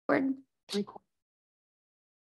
Record.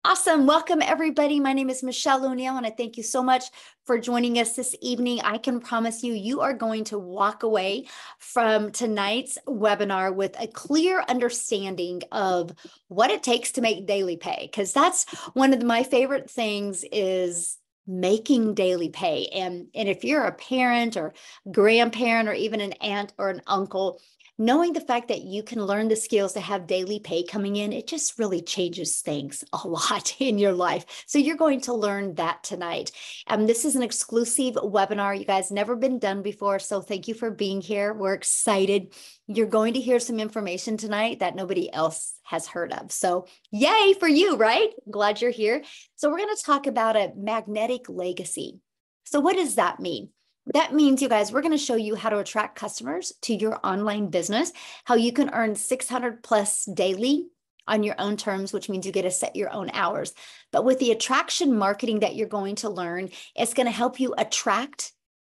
Awesome. Welcome, everybody. My name is Michelle O'Neill, and I thank you so much for joining us this evening. I can promise you, you are going to walk away from tonight's webinar with a clear understanding of what it takes to make daily pay, because that's one of my favorite things is making daily pay. And if you're a parent or grandparent or even an aunt or an uncle, knowing the fact that you can learn the skills to have daily pay coming in, it just really changes things a lot in your life. So you're going to learn that tonight. This is an exclusive webinar. You guys never been done before. So thank you for being here. We're excited. You're going to hear some information tonight that nobody else has heard of. So yay for you, right? Glad you're here. So we're going to talk about a magnetic legacy. So what does that mean? That means, you guys, we're going to show you how to attract customers to your online business, how you can earn 600 plus daily on your own terms, which means you get to set your own hours. But with the attraction marketing that you're going to learn, it's going to help you attract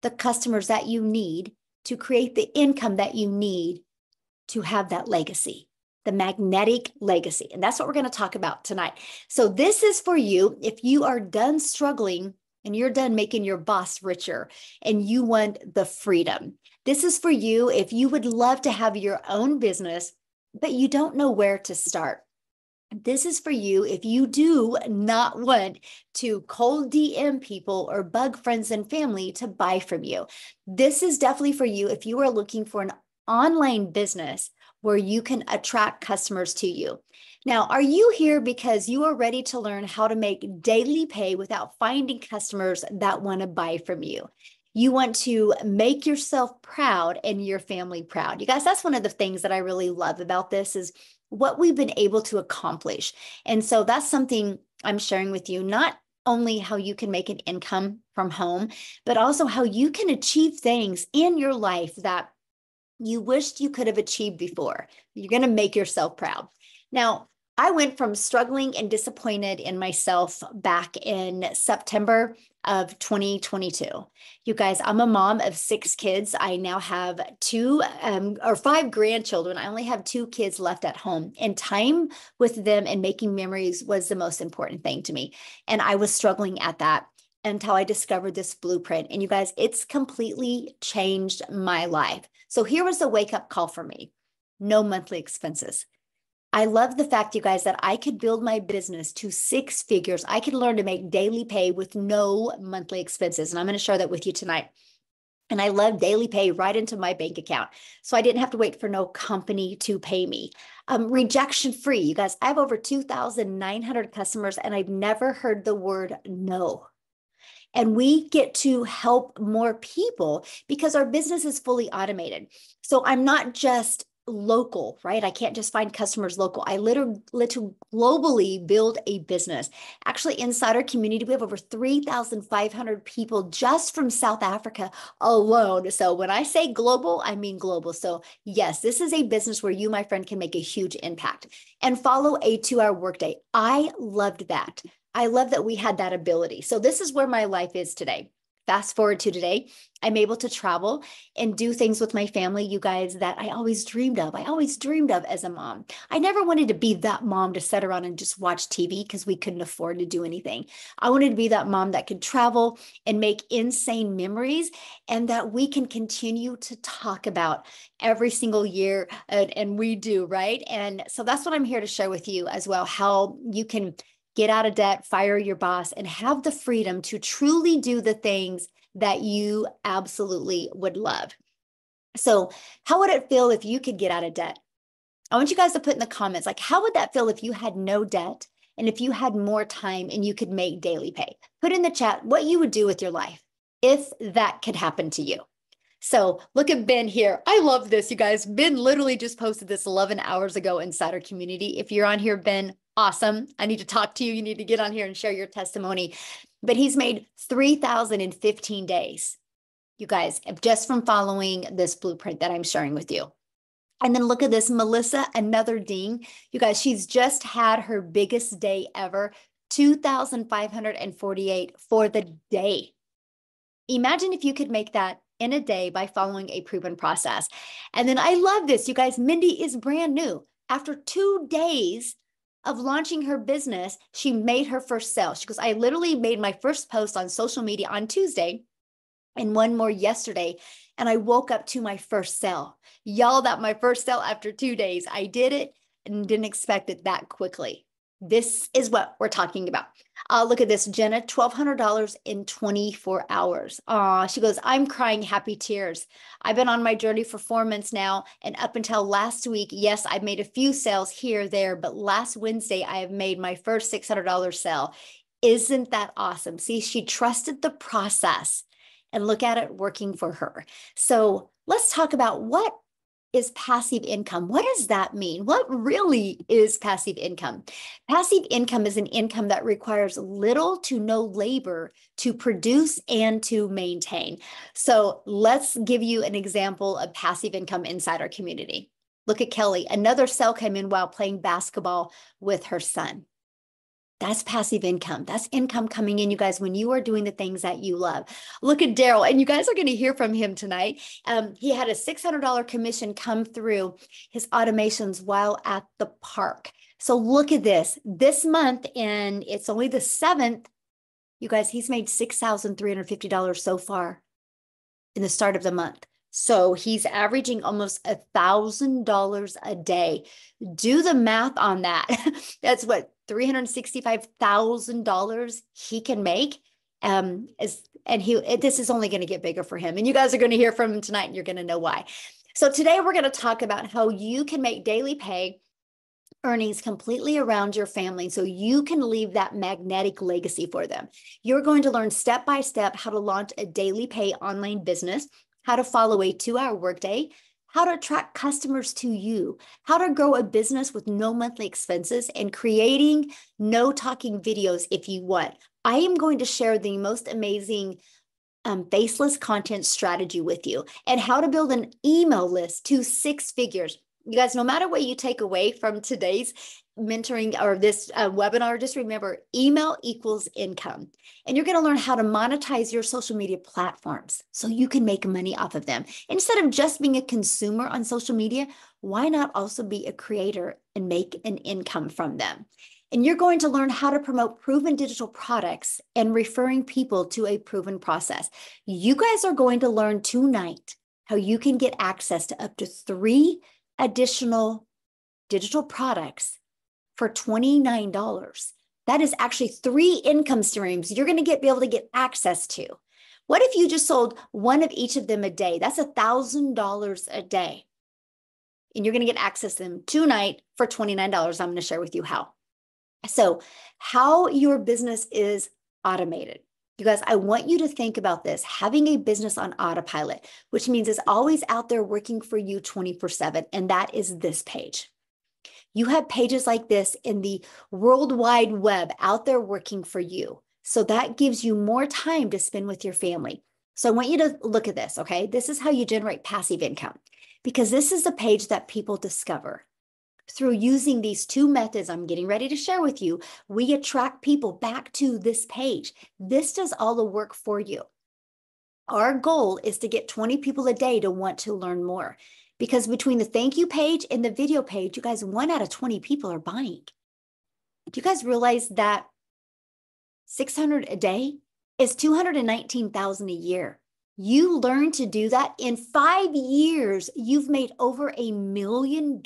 the customers that you need to create the income that you need to have that legacy, the magnetic legacy. And that's what we're going to talk about tonight. So this is for you if you are done struggling and you're done making your boss richer and you want the freedom. This is for you if you would love to have your own business, but you don't know where to start. This is for you if you do not want to cold DM people or bug friends and family to buy from you. This is definitely for you if you are looking for an online business where you can attract customers to you. Now, are you here because you are ready to learn how to make daily pay without finding customers that want to buy from you? You want to make yourself proud and your family proud. You guys, that's one of the things that I really love about this is what we've been able to accomplish. And so that's something I'm sharing with you, not only how you can make an income from home, but also how you can achieve things in your life that you wished you could have achieved before. You're going to make yourself proud. Now, I went from struggling and disappointed in myself back in September of 2022. You guys, I'm a mom of 6 kids. I now have 5 grandchildren. I only have 2 kids left at home, and time with them and making memories was the most important thing to me. And I was struggling at that until I discovered this blueprint. And you guys, it's completely changed my life. So here was the wake-up call for me. No monthly expenses. I love the fact, you guys, that I could build my business to 6 figures. I could learn to make daily pay with no monthly expenses. And I'm going to share that with you tonight. And I love daily pay right into my bank account. So I didn't have to wait for no company to pay me. Rejection free. You guys, I have over 2,900 customers and I've never heard the word no. And we get to help more people because our business is fully automated. So I'm not just local, right? I can't just find customers local. I literally globally build a business. Actually, inside our community, we have over 3,500 people just from South Africa alone. So when I say global, I mean global. So yes, this is a business where you, my friend, can make a huge impact and follow a 2-hour workday. I loved that. I love that we had that ability. So this is where my life is today. Fast forward to today, I'm able to travel and do things with my family, you guys, that I always dreamed of. I always dreamed of as a mom. I never wanted to be that mom to sit around and just watch TV because we couldn't afford to do anything. I wanted to be that mom that could travel and make insane memories and that we can continue to talk about every single year. And we do, right? And so that's what I'm here to share with you as well, how you can get out of debt, fire your boss, and have the freedom to truly do the things that you absolutely would love. So how would it feel if you could get out of debt? I want you guys to put in the comments, like, how would that feel if you had no debt and if you had more time and you could make daily pay? Put in the chat what you would do with your life if that could happen to you. So look at Ben here. I love this, you guys. Ben literally just posted this 11 hours ago inside our community. If you're on here, Ben, awesome. I need to talk to you. You need to get on here and share your testimony. But he's made 3,000 in 15 days, you guys, just from following this blueprint that I'm sharing with you. And then look at this, Melissa, another ding. You guys, she's just had her biggest day ever, 2,548 for the day. Imagine if you could make that in a day by following a proven process. And then I love this, you guys. Mindy is brand new. After 2 days of launching her business, she made her first sale. She goes, I literally made my first post on social media on Tuesday and one more yesterday, and I woke up to my first sale. Y'all, that my first sale after 2 days. I did it and didn't expect it that quickly. This is what we're talking about. Look at this, Jenna, $1,200 in 24 hours. She goes, I'm crying happy tears. I've been on my journey for 4 months now. And up until last week, yes, I've made a few sales here, there, but last Wednesday, I have made my first $600 sale. Isn't that awesome? See, she trusted the process and look at it working for her. So let's talk about what is passive income. What does that mean? What really is passive income? Passive income is an income that requires little to no labor to produce and to maintain. So let's give you an example of passive income inside our community. Look at Kelly. Another sale came in while playing basketball with her son. That's passive income. That's income coming in, you guys, when you are doing the things that you love. Look at Daryl, and you guys are going to hear from him tonight. He had a $600 commission come through his automations while at the park. So look at this. This month, and it's only the 7th, you guys, he's made $6,350 so far in the start of the month. So he's averaging almost $1,000 a day. Do the math on that. That's what, $365,000 he can make. This is only going to get bigger for him. And you guys are going to hear from him tonight, and you're going to know why. So today we're going to talk about how you can make daily pay earnings completely around your family so you can leave that magnetic legacy for them. You're going to learn step by step how to launch a daily pay online business, how to follow a 2-hour workday, how to attract customers to you, how to grow a business with no monthly expenses, and creating no talking videos if you want. I am going to share the most amazing faceless content strategy with you and how to build an email list to 6 figures. You guys, no matter what you take away from today's mentoring or this webinar, just remember email equals income. And you're going to learn how to monetize your social media platforms so you can make money off of them. Instead of just being a consumer on social media, why not also be a creator and make an income from them? And you're going to learn how to promote proven digital products and referring people to a proven process. You guys are going to learn tonight how you can get access to up to 3 additional digital products for $29. That is actually 3 income streams you're going to be able to get access to. What if you just sold one of each of them a day? That's $1,000 a day. And you're going to get access to them tonight for $29. I'm going to share with you how. So how your business is automated. You guys, I want you to think about this, having a business on autopilot, which means it's always out there working for you 24/7. And that is this page. You have pages like this in the World Wide Web out there working for you. So that gives you more time to spend with your family. So I want you to look at this, okay? This is how you generate passive income, because this is the page that people discover. Through using these 2 methods I'm getting ready to share with you, we attract people back to this page. This does all the work for you. Our goal is to get 20 people a day to want to learn more, because between the thank you page and the video page, you guys, 1 out of 20 people are buying. Do you guys realize that 600 a day is 219,000 a year? You learn to do that in 5 years. You've made over $1 million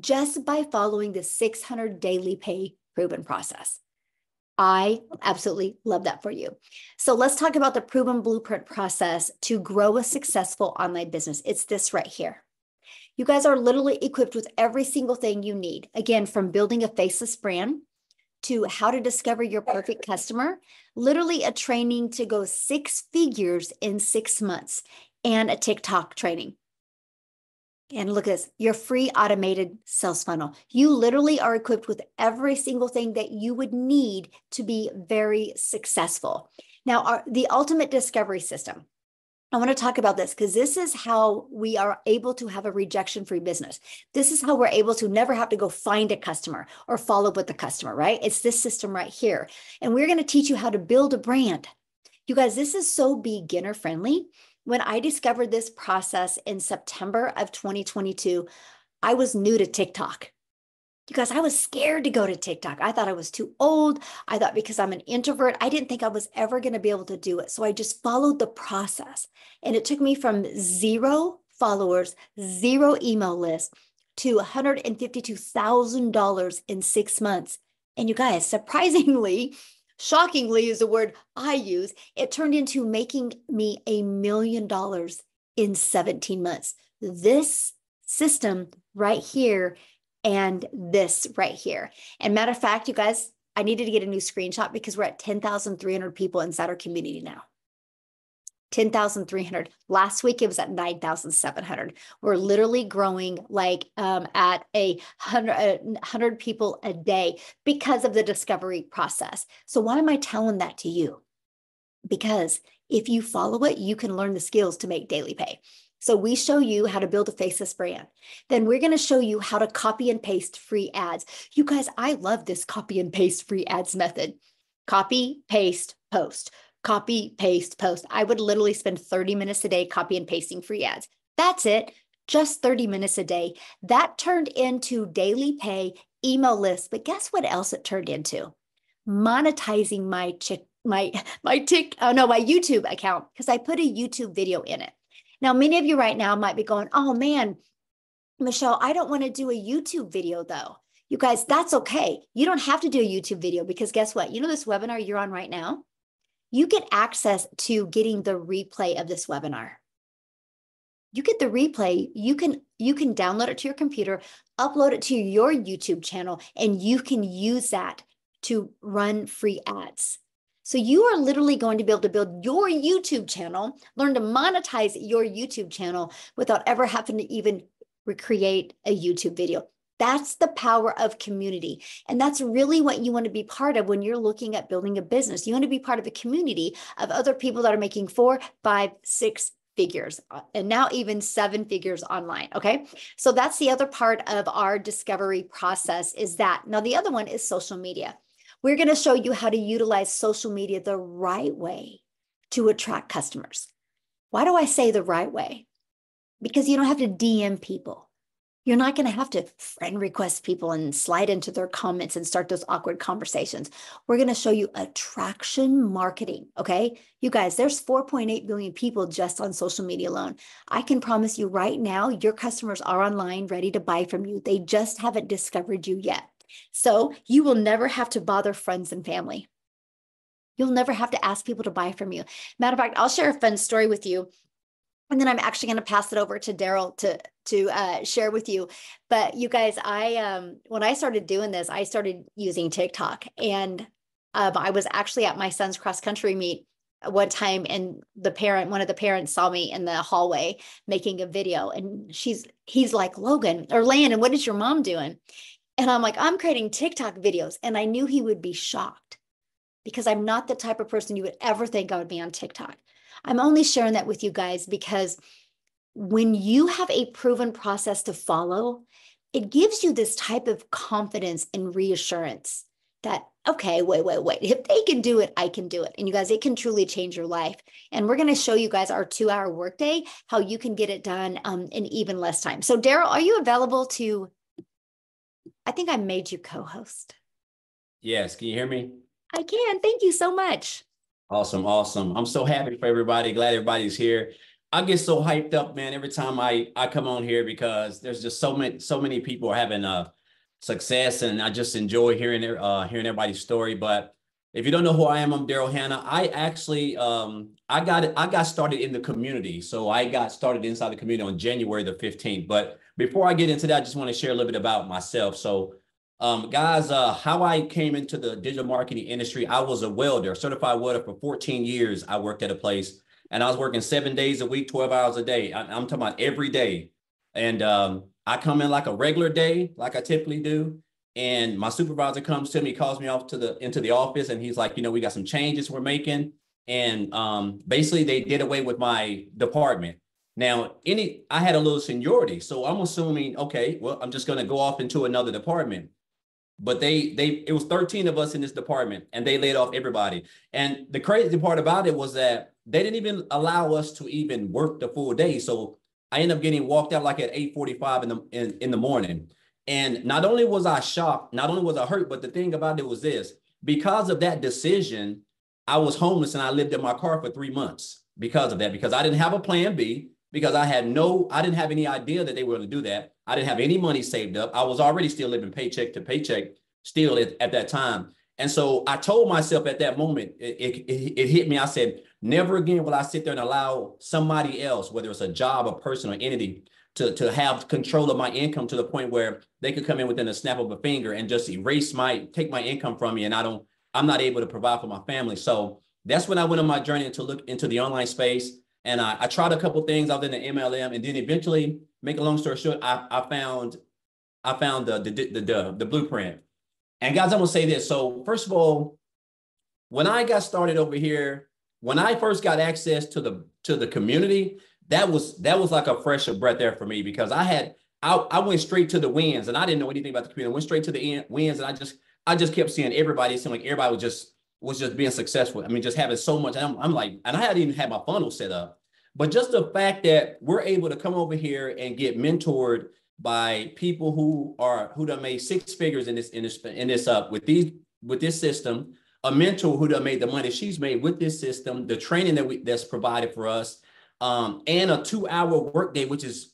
just by following the 600 daily pay proven process. I absolutely love that for you. So let's talk about the proven blueprint process to grow a successful online business. It's this right here. You guys are literally equipped with every single thing you need. Again, from building a faceless brand to how to discover your perfect customer, literally a training to go 6 figures in 6 months, and a TikTok training. And look at this, your free automated sales funnel. You literally are equipped with every single thing that you would need to be very successful. Now, the ultimate discovery system. I want to talk about this because this is how we are able to have a rejection-free business. This is how we're able to never have to go find a customer or follow up with the customer, right? It's this system right here. And we're going to teach you how to build a brand. You guys, this is so beginner friendly. When I discovered this process in September of 2022, I was new to TikTok. You guys, I was scared to go to TikTok. I thought I was too old. I thought because I'm an introvert, I didn't think I was ever going to be able to do it. So I just followed the process. And it took me from 0 followers, 0 email list to $152,000 in 6 months. And you guys, surprisingly, shockingly is the word I use, it turned into making me $1 million in 17 months. This system right here and this right here. And matter of fact, you guys, I needed to get a new screenshot because we're at 10,300 people inside our community now. 10,300. Last week, it was at 9,700. We're literally growing like at 100 people a day because of the discovery process. So why am I telling that to you? Because if you follow it, you can learn the skills to make daily pay. So we show you how to build a faceless brand. Then we're going to show you how to copy and paste free ads. You guys, I love this copy and paste free ads method. Copy, paste, post. Copy, paste, post. I would literally spend 30 minutes a day copy and pasting free ads. That's it. Just 30 minutes a day. That turned into daily pay, email lists. But guess what else it turned into? Monetizing my YouTube account, because I put a YouTube video in it. Now, many of you right now might be going, oh man, Michelle, I don't want to do a YouTube video though. You guys, that's okay. You don't have to do a YouTube video because guess what? You know this webinar you're on right now? You get access to getting the replay of this webinar. You get the replay, you can download it to your computer, upload it to your YouTube channel, and you can use that to run free ads. So you are literally going to be able to build your YouTube channel, learn to monetize your YouTube channel without ever having to even recreate a YouTube video. That's the power of community. And that's really what you want to be part of when you're looking at building a business. You want to be part of a community of other people that are making 4, 5, 6 figures, and now even 7 figures online. Okay. So that's the other part of our discovery process is that. Now, the other one is social media. We're going to show you how to utilize social media the right way to attract customers. Why do I say the right way? Because you don't have to DM people. You're not going to have to friend request people and slide into their comments and start those awkward conversations. We're going to show you attraction marketing. Okay. You guys, there's 4.8 billion people just on social media alone. I can promise you right now, your customers are online ready to buy from you. They just haven't discovered you yet. So you will never have to bother friends and family. You'll never have to ask people to buy from you. Matter of fact, I'll share a fun story with you. And then I'm actually going to pass it over to Daryl to share with you. But you guys, when I started doing this, I started using TikTok. And I was actually at my son's cross-country meet one time, and one of the parents saw me in the hallway making a video. And he's like, Landon, what is your mom doing? And I'm like, I'm creating TikTok videos. And I knew he would be shocked because I'm not the type of person you would ever think I would be on TikTok. I'm only sharing that with you guys because when you have a proven process to follow, it gives you this type of confidence and reassurance that, okay, wait. If they can do it, I can do it. And you guys, it can truly change your life. And we're going to show you guys our 2-hour workday, how you can get it done in even less time. So Daryl, are you available to... I think I made you co-host. Yes. Can you hear me? I can. Thank you so much. Awesome. I'm so happy for everybody. Glad everybody's here. I get so hyped up, man, every time I come on here because there's just so many people having success, and I just enjoy hearing everybody's story. But if you don't know who I am, I'm Daryl Hanna. I actually I got started in the community. So I got started inside the community on January the 15th. But before I get into that, I just want to share a little bit about myself. So guys, how I came into the digital marketing industry, I was a welder, certified welder for 14 years. I worked at a place and I was working 7 days a week, 12 hours a day. I'm talking about every day. And I come in like a regular day, like I typically do. And my supervisor comes to me, calls me off into the office, and he's like, we got some changes we're making. And basically they did away with my department. Now, I had a little seniority, so I'm assuming, okay, well, I'm just going to go off into another department. But it was 13 of us in this department, and they laid off everybody. And the crazy part about it was that they didn't even allow us to even work the full day. So I ended up getting walked out like at 8:45 in the morning. And not only was I shocked, not only was I hurt, but the thing about it was this: because of that decision, I was homeless and I lived in my car for 3 months because of that, because I didn't have a plan B, because I didn't have any idea that they were going to do that. I didn't have any money saved up. I was already still living paycheck to paycheck still at that time. And so I told myself at that moment, it hit me. I said, never again will I sit there and allow somebody else, whether it's a job, a person, or entity, to have control of my income to the point where they could come in within a snap of a finger and just take my income from me. And I'm not able to provide for my family. So that's when I went on my journey to look into the online space. And I tried a couple of things. I was in the MLM, and then eventually, make a long story short, I found the blueprint. And guys, I'm gonna say this. So first of all, when I got started over here, when I first got access to the community, that was like a fresh breath there for me, because I went straight to the wins, and I didn't know anything about the community. I went straight to the wins, and I just kept seeing everybody. It seemed like everybody was just being successful. I mean, just having so much. And I'm like, and I hadn't even had my funnel set up, but just the fact that we're able to come over here and get mentored by people who done made six figures in this with this system, a mentor who done made the money she's made with this system, the training that's provided for us, and a 2-hour workday, which is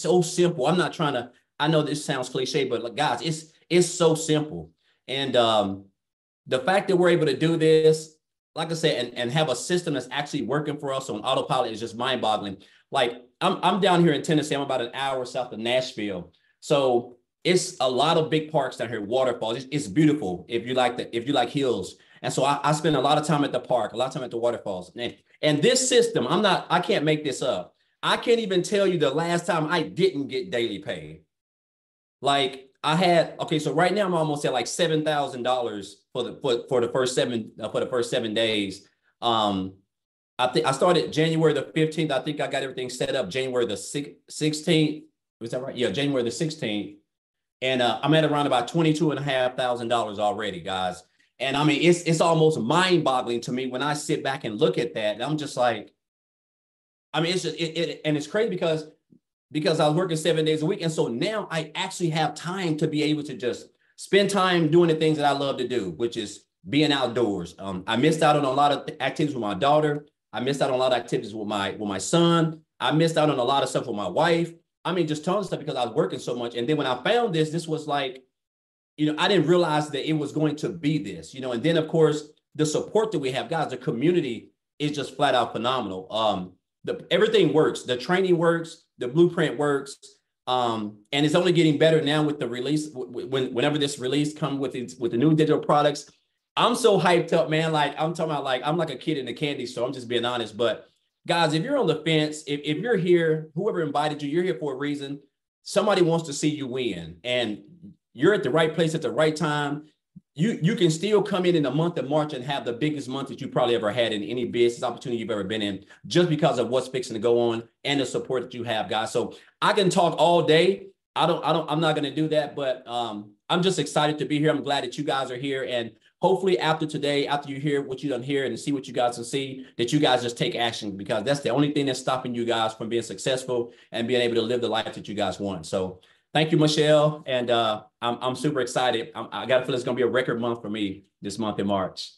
so simple. I'm not trying to. I know this sounds cliche, but like, guys, it's so simple. And the fact that we're able to do this, like I said, and have a system that's actually working for us on autopilot is just mind-boggling. Like, I'm down here in Tennessee. I'm about an hour south of Nashville. So it's a lot of big parks down here, waterfalls. It's beautiful if you like hills. And so I spend a lot of time at the park, a lot of time at the waterfalls. And this system, I can't make this up. I can't even tell you the last time I didn't get daily pay. Like, so right now I'm almost at like $7,000 for the first 7 days. I think I started January the 15th. I think I got everything set up January the 16th. Was that right? Yeah, January the 16th. And I'm at around about $22,500 already, guys. And I mean, it's almost mind-boggling to me when I sit back and look at that. And I'm just like, I mean, it's just and it's crazy because I was working 7 days a week. And so now I actually have time to be able to just spend time doing the things that I love to do, which is being outdoors. I missed out on a lot of activities with my daughter. I missed out on a lot of activities with my son. I missed out on a lot of stuff with my wife. I mean, just tons of stuff because I was working so much. And then when I found this was like, I didn't realize that it was going to be this, and then of course, the support that we have, guys, the community is just flat out phenomenal. Everything works. The training works, the blueprint works. And it's only getting better now with the release. Whenever this release comes with the new digital products, I'm so hyped up, man. Like, I'm talking about, like, I'm like a kid in a candy store. I'm just being honest. But guys, if you're on the fence, if you're here, whoever invited you, you're here for a reason. Somebody wants to see you win, and you're at the right place at the right time. You can still come in the month of March and have the biggest month that you probably ever had in any business opportunity you've ever been in, just because of what's fixing to go on and the support that you have, guys. So I can talk all day. I'm not going to do that, but I'm just excited to be here. I'm glad that you guys are here. And hopefully after today, after you hear what you done hear and see what you guys can see, that you guys just take action, because that's the only thing that's stopping you guys from being successful and being able to live the life that you guys want. So thank you, Michelle. And I'm super excited. I got to feel it's going to be a record month for me this month in March.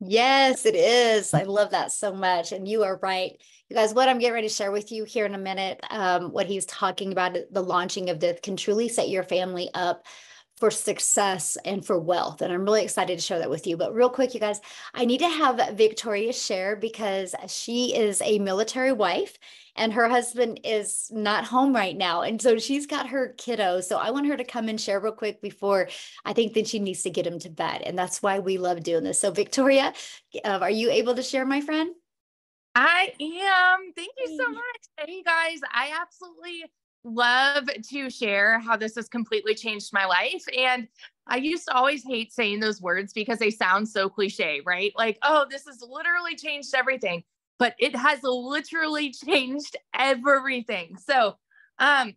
Yes, it is. I love that so much. And you are right. You guys, what I'm getting ready to share with you here in a minute, what he's talking about, the launching of this can truly set your family up for success and for wealth. And I'm really excited to share that with you. But real quick, you guys, I need to have Victoria share, because she is a military wife and her husband is not home right now. And so she's got her kiddo. So I want her to come and share real quick before I think that she needs to get him to bed. And that's why we love doing this. So Victoria, are you able to share, my friend? I am. Thank you so much. Hey guys, I absolutely love to share how this has completely changed my life. And I used to always hate saying those words because they sound so cliche, right? Like, oh, this has literally changed everything, but it has literally changed everything. So, I'm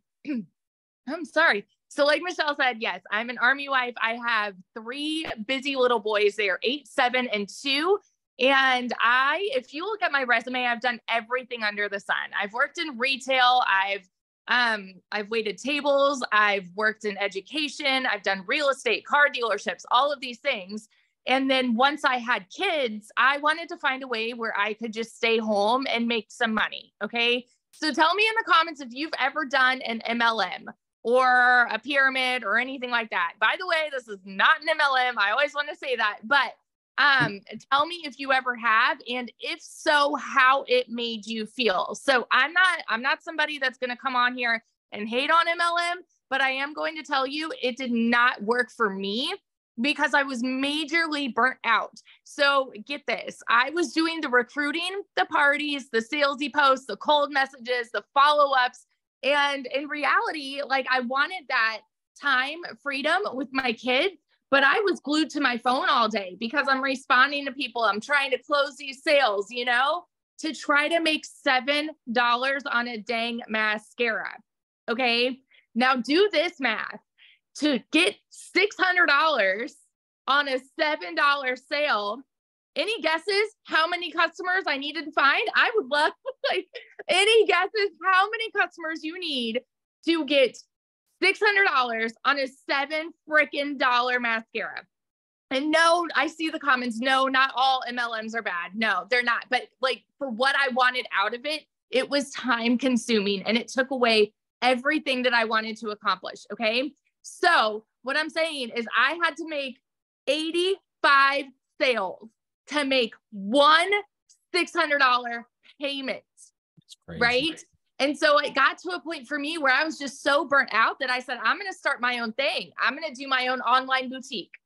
sorry. So like Michelle said, yes, I'm an Army wife. I have 3 busy little boys. They are 8, 7, and 2. And if you look at my resume, I've done everything under the sun. I've worked in retail. I've I've waited tables. I've worked in education. I've done real estate, car dealerships, all of these things. And then once I had kids, I wanted to find a way where I could just stay home and make some money. Okay. So tell me in the comments if you've ever done an MLM or a pyramid or anything like that. By the way, this is not an MLM. I always want to say that, but tell me if you ever have, and if so, how it made you feel. So I'm not somebody that's going to come on here and hate on MLM, but I am going to tell you it did not work for me because I was majorly burnt out. So get this, I was doing the recruiting, the parties, the salesy posts, the cold messages, the follow-ups. And in reality, like I wanted that time freedom with my kids, but I was glued to my phone all day because I'm responding to people. I'm trying to close these sales, you know, to try to make $7 on a dang mascara. Okay. Now do this math. To get $600 on a $7 sale, any guesses how many customers I needed to find? I would love like any guesses how many customers you need to get $600 on a $7 mascara. And no, I see the comments. No, not all MLMs are bad. No, they're not. But like for what I wanted out of it, it was time consuming and it took away everything that I wanted to accomplish. Okay. So what I'm saying is I had to make 85 sales to make one $600 payment. That's crazy. Right. And so it got to a point for me where I was just so burnt out that I said, I'm going to start my own thing. I'm going to do my own online boutique.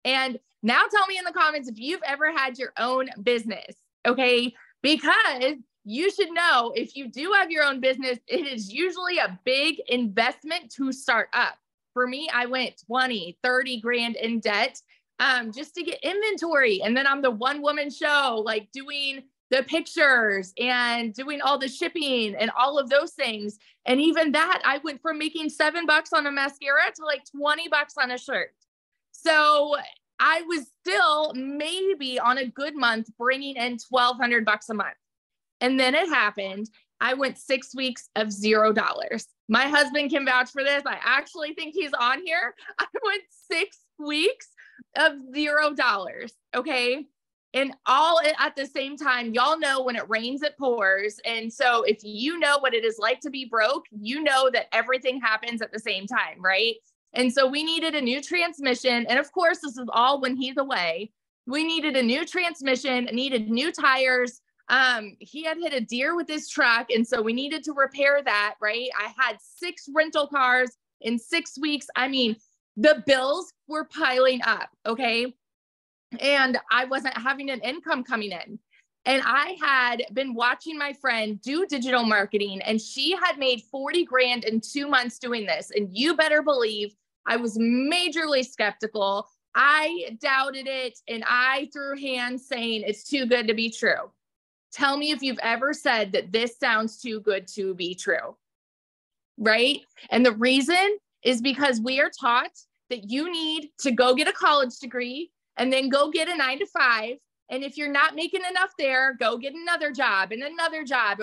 And now tell me in the comments if you've ever had your own business. Okay. Because you should know if you do have your own business, it is usually a big investment to start up. For me, I went 20, 30 grand in debt just to get inventory. And then I'm the one woman show, like doing the pictures and doing all the shipping and all of those things. And even that, I went from making $7 on a mascara to like $20 on a shirt. So I was still maybe on a good month bringing in $1,200 a month. And then it happened. I went 6 weeks of $0. My husband can vouch for this. I actually think he's on here. I went 6 weeks of $0. Okay. And all at the same time, y'all know when it rains, it pours. And so if you know what it is like to be broke, you know that everything happens at the same time, right? And so we needed a new transmission. And of course, this is all when he's away. We needed a new transmission, needed new tires. He had hit a deer with his truck. And so we needed to repair that, right? I had 6 rental cars in 6 weeks. I mean, the bills were piling up. Okay. And I wasn't having an income coming in. And I had been watching my friend do digital marketing, and she had made 40 grand in 2 months doing this. And you better believe I was majorly skeptical. I doubted it and I threw hands saying it's too good to be true. Tell me if you've ever said that this sounds too good to be true, right? And the reason is because we are taught that you need to go get a college degree and then go get a 9-to-5. And if you're not making enough there, go get another job and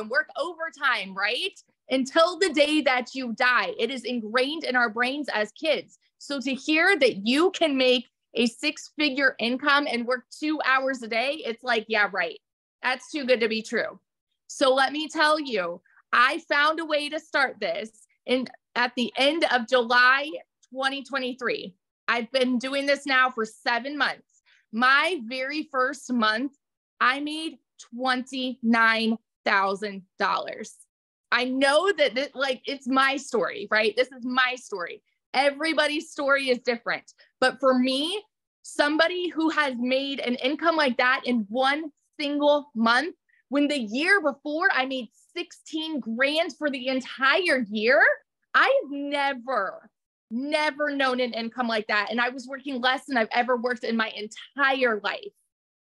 work overtime, right? Until the day that you die. It is ingrained in our brains as kids. So to hear that you can make a 6-figure income and work 2 hours a day, it's like, yeah, right. That's too good to be true. So let me tell you, I found a way to start this at the end of July 2023. I've been doing this now for 7 months. My very first month, I made $29,000. I know that it's my story, right? This is my story. Everybody's story is different. But for me, somebody who has made an income like that in one single month, when the year before I made 16 grand for the entire year, I've never known an income like that. And I was working less than I've ever worked in my entire life.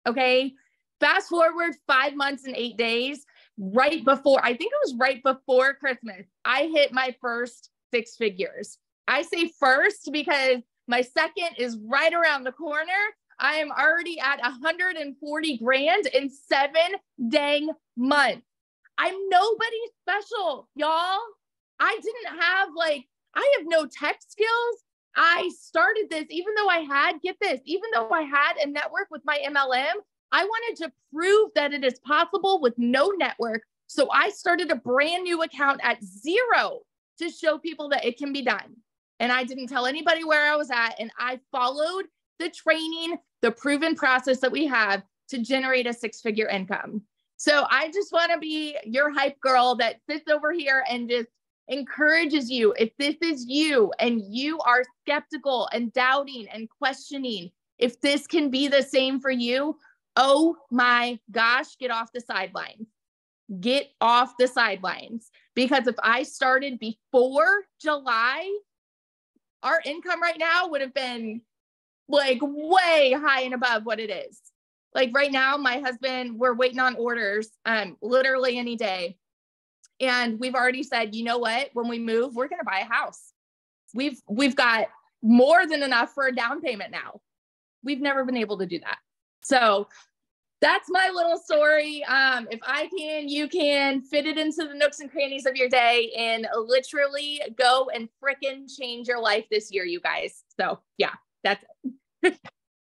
Okay. Fast forward 5 months and 8 days, I think it was right before Christmas, I hit my first 6 figures. I say first because my second is right around the corner. I am already at 140 grand in 7 dang months. I'm nobody special, y'all. I didn't have I have no tech skills. I started this, even though I had, get this, even though I had a network with my MLM, I wanted to prove that it is possible with no network. So I started a brand new account at zero to show people that it can be done. And I didn't tell anybody where I was at. And I followed the training, the proven process that we have to generate a six-figure income. So I just want to be your hype girl that sits over here and just encourages you. If this is you and you are skeptical and doubting and questioning if this can be the same for you, oh my gosh, get off the sidelines. Get off the sidelines. Because if I started before July, our income right now would have been like way high and above what it is. Like right now, my husband, we're waiting on orders literally any day. And we've already said, you know what, when we move, we're going to buy a house. We've got more than enough for a down payment now. We've never been able to do that. So that's my little story. If I can, you can fit it into the nooks and crannies of your day and literally go and frickin' change your life this year, you guys. So yeah, that's it.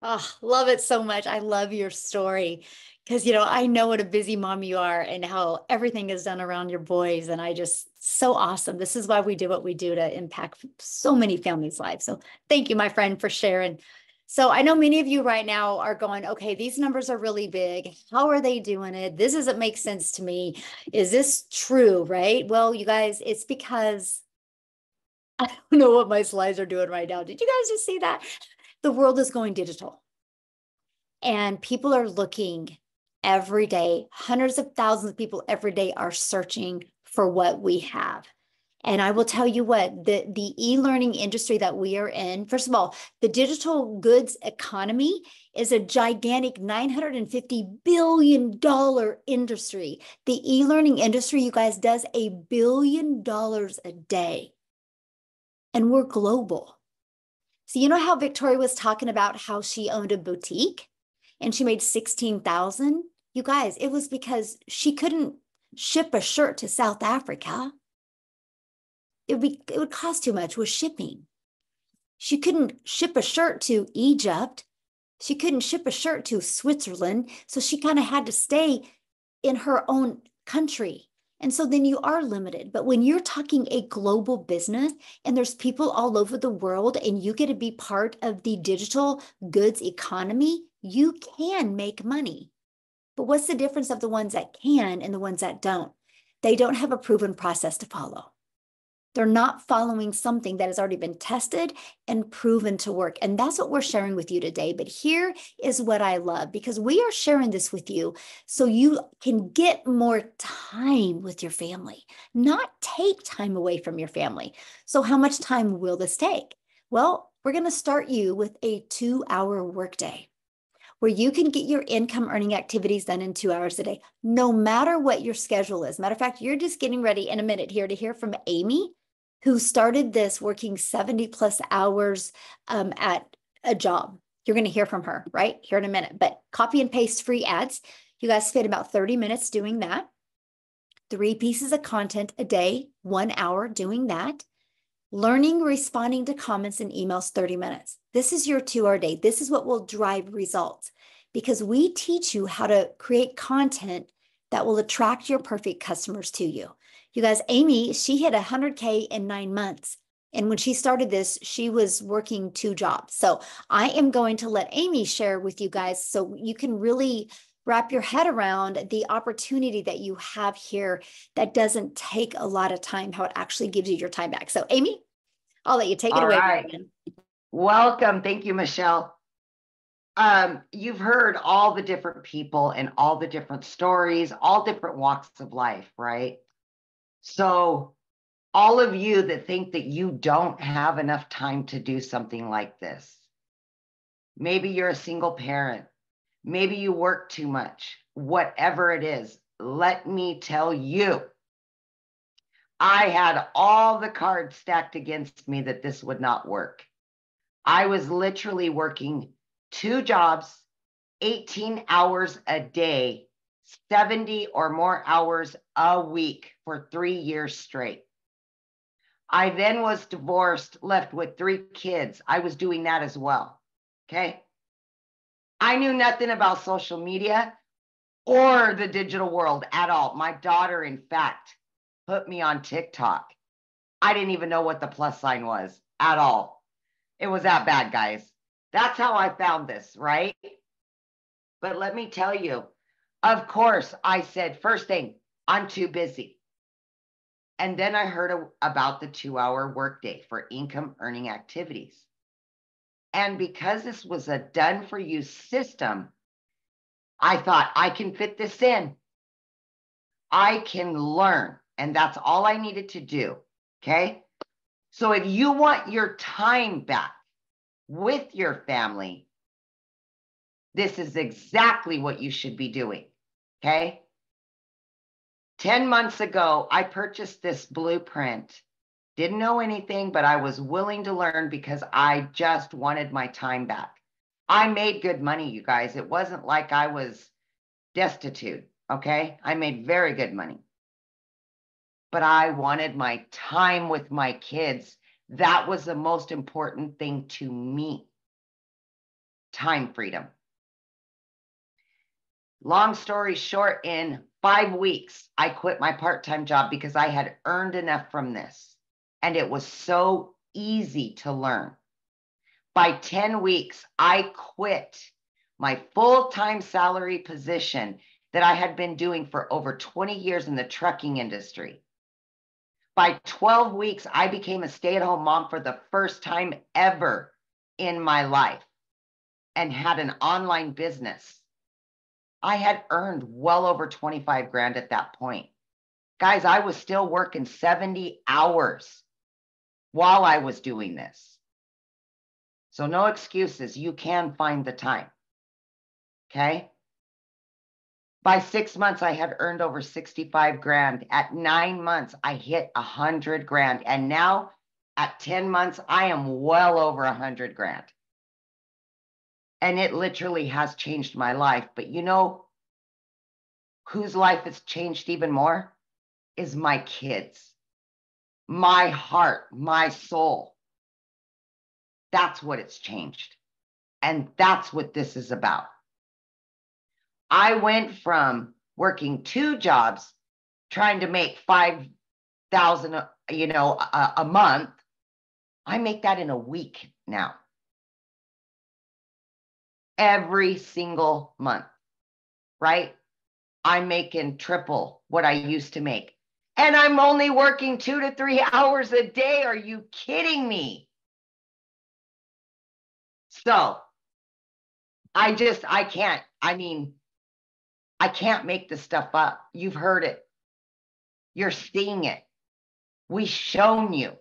Oh, love it so much. I love your story because, I know what a busy mom you are and how everything is done around your boys. And so awesome. This is why we do what we do, to impact so many families' lives. So thank you, my friend, for sharing. So I know many of you right now are going, okay, these numbers are really big. How are they doing it? This doesn't make sense to me. Is this true, right? Well, you guys, it's because I don't know what my slides are doing right now. Did you guys just see that? The world is going digital and people are looking every day. Hundreds of thousands of people every day are searching for what we have. And I will tell you what, the e-learning industry that we are in, first of all, the digital goods economy is a gigantic $950 billion industry. The e-learning industry, you guys, does $1 billion a day. And we're global. So you know how Victoria was talking about how she owned a boutique and she made 16,000? You guys, it was because she couldn't ship a shirt to South Africa. It would cost too much with shipping. She couldn't ship a shirt to Egypt. She couldn't ship a shirt to Switzerland. So she kind of had to stay in her own country. And so then you are limited. But when you're talking a global business and there's people all over the world and you get to be part of the digital goods economy, you can make money. But what's the difference of the ones that can and the ones that don't? They don't have a proven process to follow. They're not following something that has already been tested and proven to work. And that's what we're sharing with you today. But here is what I love, because we are sharing this with you so you can get more time with your family, not take time away from your family. So how much time will this take? Well, we're going to start you with a 2-hour workday where you can get your income earning activities done in 2 hours a day, no matter what your schedule is. Matter of fact, you're just getting ready in a minute here to hear from Amy, who started this working 70 plus hours at a job. You're going to hear from her right here in a minute, but copy and paste free ads. You guys spend about 30 minutes doing that. 3 pieces of content a day, 1 hour doing that. Learning, responding to comments and emails, 30 minutes. This is your 2-hour day. This is what will drive results because we teach you how to create content that will attract your perfect customers to you. You guys, Amy, she hit 100K in 9 months. And when she started this, she was working 2 jobs. So I am going to let Amy share with you guys so you can really wrap your head around the opportunity that you have here that doesn't take a lot of time, how it actually gives you your time back. So Amy, I'll let you take it away. Right. Welcome. Thank you, Michelle. You've heard all the different people and all the different stories, all different walks of life, right? So all of you that think that you don't have enough time to do something like this, maybe you're a single parent, maybe you work too much, whatever it is, let me tell you, I had all the cards stacked against me that this would not work. I was literally working 2 jobs, 18 hours a day, 70 or more hours a week for 3 years straight. I then was divorced, left with 3 kids. I was doing that as well. Okay. I knew nothing about social media or the digital world at all. My daughter, in fact, put me on TikTok. I didn't even know what the plus sign was at all. It was that bad, guys. That's how I found this, right? But let me tell you, of course, I said, first thing, I'm too busy. And then I heard about the 2-hour workday for income earning activities. And because this was a done for you system, I thought I can fit this in. I can learn. And that's all I needed to do. Okay. So if you want your time back with your family, this is exactly what you should be doing. Okay. 10 months ago, I purchased this blueprint. Didn't know anything, but I was willing to learn because I just wanted my time back. I made good money, you guys. It wasn't like I was destitute. Okay. I made very good money. But I wanted my time with my kids. That was the most important thing to me. Time freedom. Long story short, in 5 weeks, I quit my part-time job because I had earned enough from this. And it was so easy to learn. By 10 weeks, I quit my full-time salary position that I had been doing for over 20 years in the trucking industry. By 12 weeks, I became a stay-at-home mom for the first time ever in my life and had an online business. I had earned well over 25 grand at that point. Guys, I was still working 70 hours while I was doing this. So no excuses. You can find the time. Okay. By 6 months, I had earned over 65 grand. At 9 months, I hit 100 grand. And now at 10 months, I am well over 100 grand. And it literally has changed my life. But you know whose life has changed even more? Is my kids, my heart, my soul. That's what it's changed. And that's what this is about. I went from working 2 jobs, trying to make $5,000, a month. I make that in a week now. Every single month, right? I'm making triple what I used to make. And I'm only working 2 to 3 hours a day. Are you kidding me? So I can't. I can't make this stuff up. You've heard it. You're seeing it. We've shown you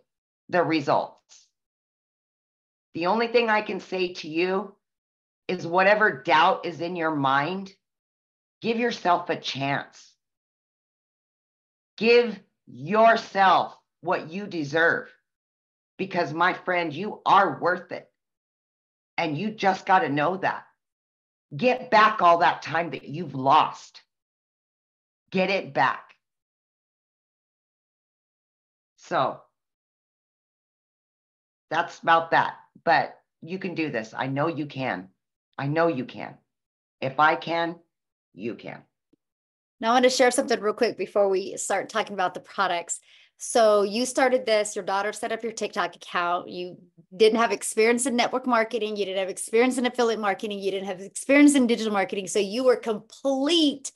the results. The only thing I can say to you is whatever doubt is in your mind, give yourself a chance. Give yourself what you deserve. Because my friend, you are worth it. And you just got to know that. Get back all that time that you've lost. Get it back. So that's about that. But you can do this. I know you can. I know you can. If I can, you can. Now I want to share something real quick before we start talking about the products. So you started this, your daughter set up your TikTok account. You didn't have experience in network marketing. You didn't have experience in affiliate marketing. You didn't have experience in digital marketing. So you were complete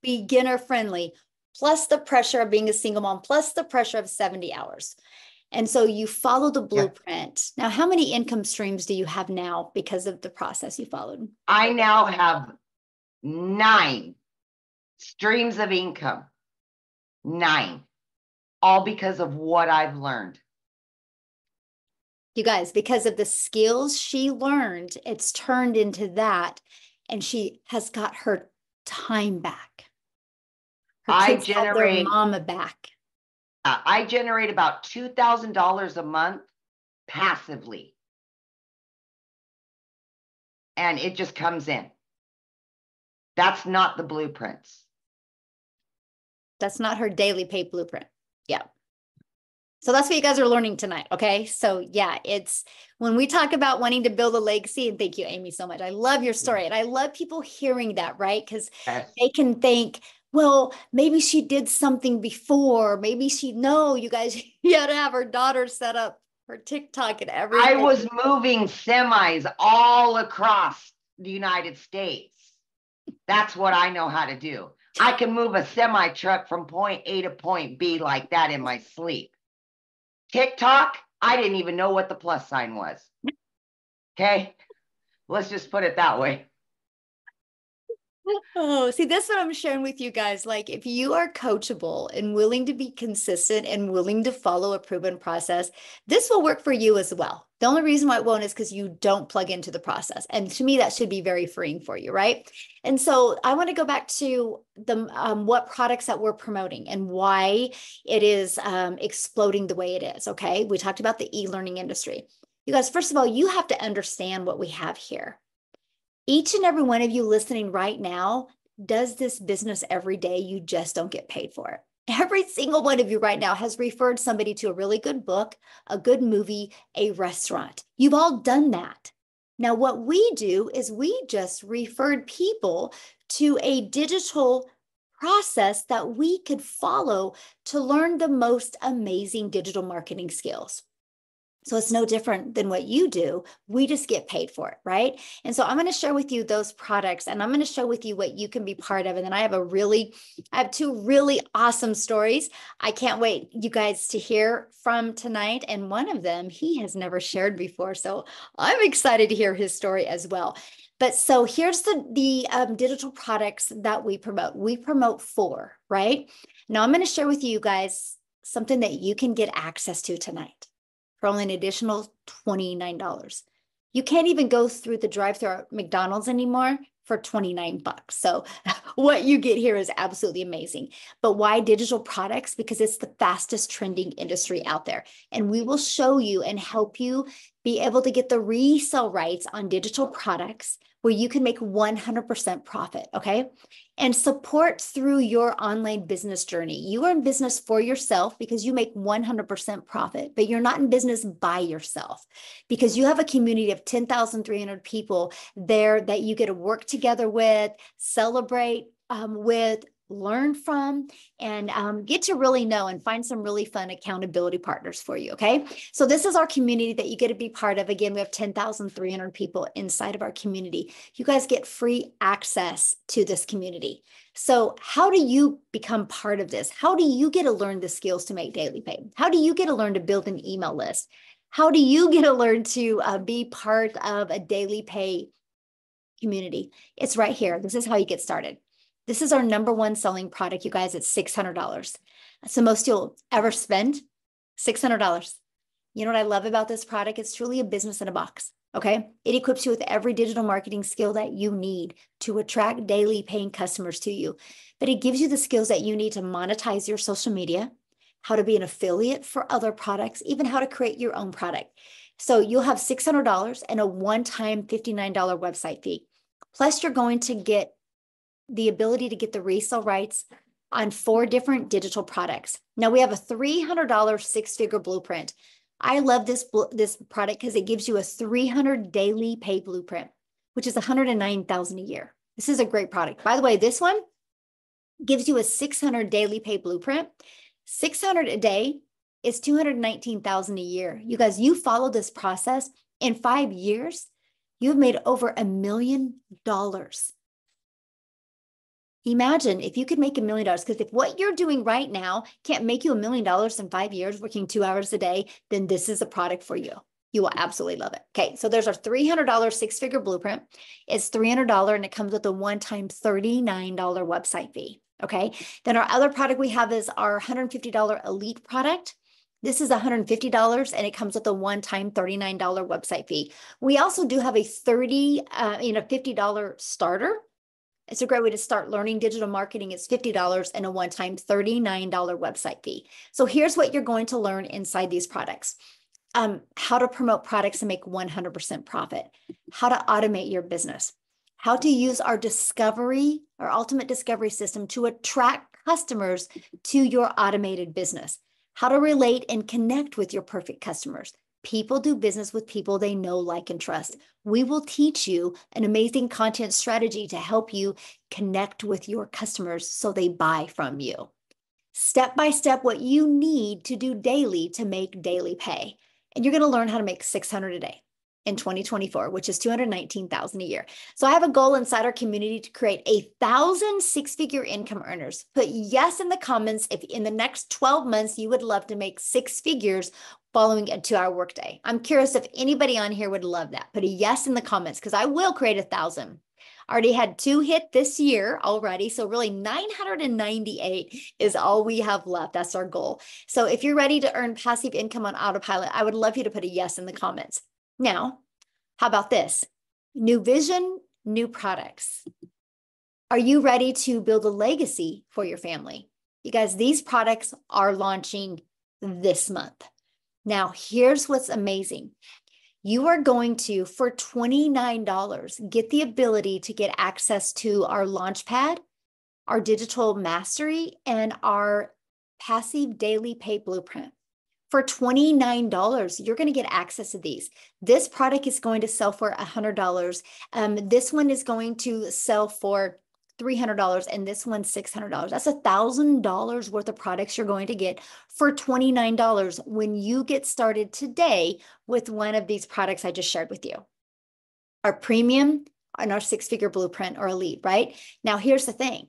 beginner friendly, plus the pressure of being a single mom, plus the pressure of 70 hours. And so you follow the blueprint. Now, how many income streams do you have now because of the process you followed? I now have 9 streams of income. 9. All because of what I've learned. You guys, because of the skills she learned, it's turned into that. And she has got her time back. Her kids have their mama back. I generate about $2,000 a month passively. And it just comes in. That's not the blueprints. That's not her daily pay blueprint. Yeah. So that's what you guys are learning tonight. Okay. So yeah, it's when we talk about wanting to build a legacy, and thank you, Amy, so much. I love your story. And I love people hearing that, right? Because they can think, well, maybe she did something before. Maybe no, you guys, you had to have her daughter set up her TikTok and everything. I was moving semis all across the United States. That's what I know how to do. I can move a semi truck from point A to point B like that in my sleep. TikTok, I didn't even know what the plus sign was. Okay, let's just put it that way. Oh, see, that's what I'm sharing with you guys. Like, if you are coachable and willing to be consistent and willing to follow a proven process, this will work for you as well. The only reason why it won't is because you don't plug into the process. And to me, that should be very freeing for you, right? And so I want to go back to the what products that we're promoting and why it is exploding the way it is, okay? We talked about the e-learning industry. You guys, first of all, you have to understand what we have here. Each and every one of you listening right now does this business every day. You just don't get paid for it. Every single one of you right now has referred somebody to a really good book, a good movie, a restaurant. You've all done that. Now, what we do is we just referred people to a digital process that we could follow to learn the most amazing digital marketing skills. So it's no different than what you do. We just get paid for it, right? And so I'm going to share with you those products, and I'm going to share with you what you can be part of. And then I have two really awesome stories. I can't wait you guys to hear from tonight. And one of them, he has never shared before. So I'm excited to hear his story as well. But so here's the digital products that we promote. We promote 4, right? Now I'm going to share with you guys something that you can get access to tonight for only an additional $29. You can't even go through the drive-thru at McDonald's anymore for $29. So what you get here is absolutely amazing. But why digital products? Because it's the fastest trending industry out there. And we will show you and help you be able to get the resale rights on digital products where you can make 100% profit, okay? And support through your online business journey. You are in business for yourself because you make 100% profit, but you're not in business by yourself because you have a community of 10,300 people there that you get to work together with, celebrate with, learn from, and get to really know and find some really fun accountability partners for you, okay? So this is our community that you get to be part of. Again, we have 10,300 people inside of our community. You guys get free access to this community. So how do you become part of this? How do you get to learn the skills to make daily pay? How do you get to learn to build an email list? How do you get to learn to be part of a daily pay community? It's right here. This is how you get started. This is our #1 selling product, you guys. It's $600. That's the most you'll ever spend, $600. You know what I love about this product? It's truly a business in a box, okay? It equips you with every digital marketing skill that you need to attract daily paying customers to you. But it gives you the skills that you need to monetize your social media, how to be an affiliate for other products, even how to create your own product. So you'll have $600 and a one-time $59 website fee. Plus, you're going to get the ability to get the resale rights on 4 different digital products. Now we have a $300 6-figure blueprint. I love this product because it gives you a 300 daily pay blueprint, which is $109,000 a year. This is a great product. By the way, this one gives you a 600 daily pay blueprint. 600 a day is $219,000 a year. You guys, you follow this process in 5 years, you've made over $1 million. Imagine if you could make $1 million, because if what you're doing right now can't make you $1 million in 5 years, working 2 hours a day, then this is a product for you. You will absolutely love it. Okay, so there's our $300 6-figure blueprint. It's $300 and it comes with a one-time $39 website fee. Okay, then our other product we have is our $150 elite product. This is $150 and it comes with a one-time $39 website fee. We also do have a $50 starter. It's a great way to start learning digital marketing. It's $50 and a one-time $39 website fee. So here's what you're going to learn inside these products. How to promote products and make 100% profit, how to automate your business, how to use our ultimate discovery system to attract customers to your automated business, how to relate and connect with your perfect customers. People do business with people they know, like, and trust. We will teach you an amazing content strategy to help you connect with your customers so they buy from you. Step by step, what you need to do daily to make daily pay. And you're going to learn how to make $600 a day in 2024, which is $219,000 a year. So I have a goal inside our community to create 1,000 six-figure income earners. Put yes in the comments if in the next 12 months you would love to make 6 figures following a 2-hour workday. I'm curious if anybody on here would love that. Put a yes in the comments because I will create 1,000. Already had 2 hit this year already. So really 998 is all we have left. That's our goal. So if you're ready to earn passive income on autopilot, I would love you to put a yes in the comments. Now, how about this? New vision, new products. Are you ready to build a legacy for your family? You guys, these products are launching this month. Now, here's what's amazing. You are going to, for $29, get the ability to get access to our Launchpad, our digital mastery, and our passive daily pay blueprint. For $29, you're going to get access to these. This product is going to sell for $100. This one is going to sell for $300, and this one's $600. That's $1,000 worth of products you're going to get for $29 when you get started today with one of these products I just shared with you. Our premium and our 6-figure blueprint or elite, right? Now, here's the thing.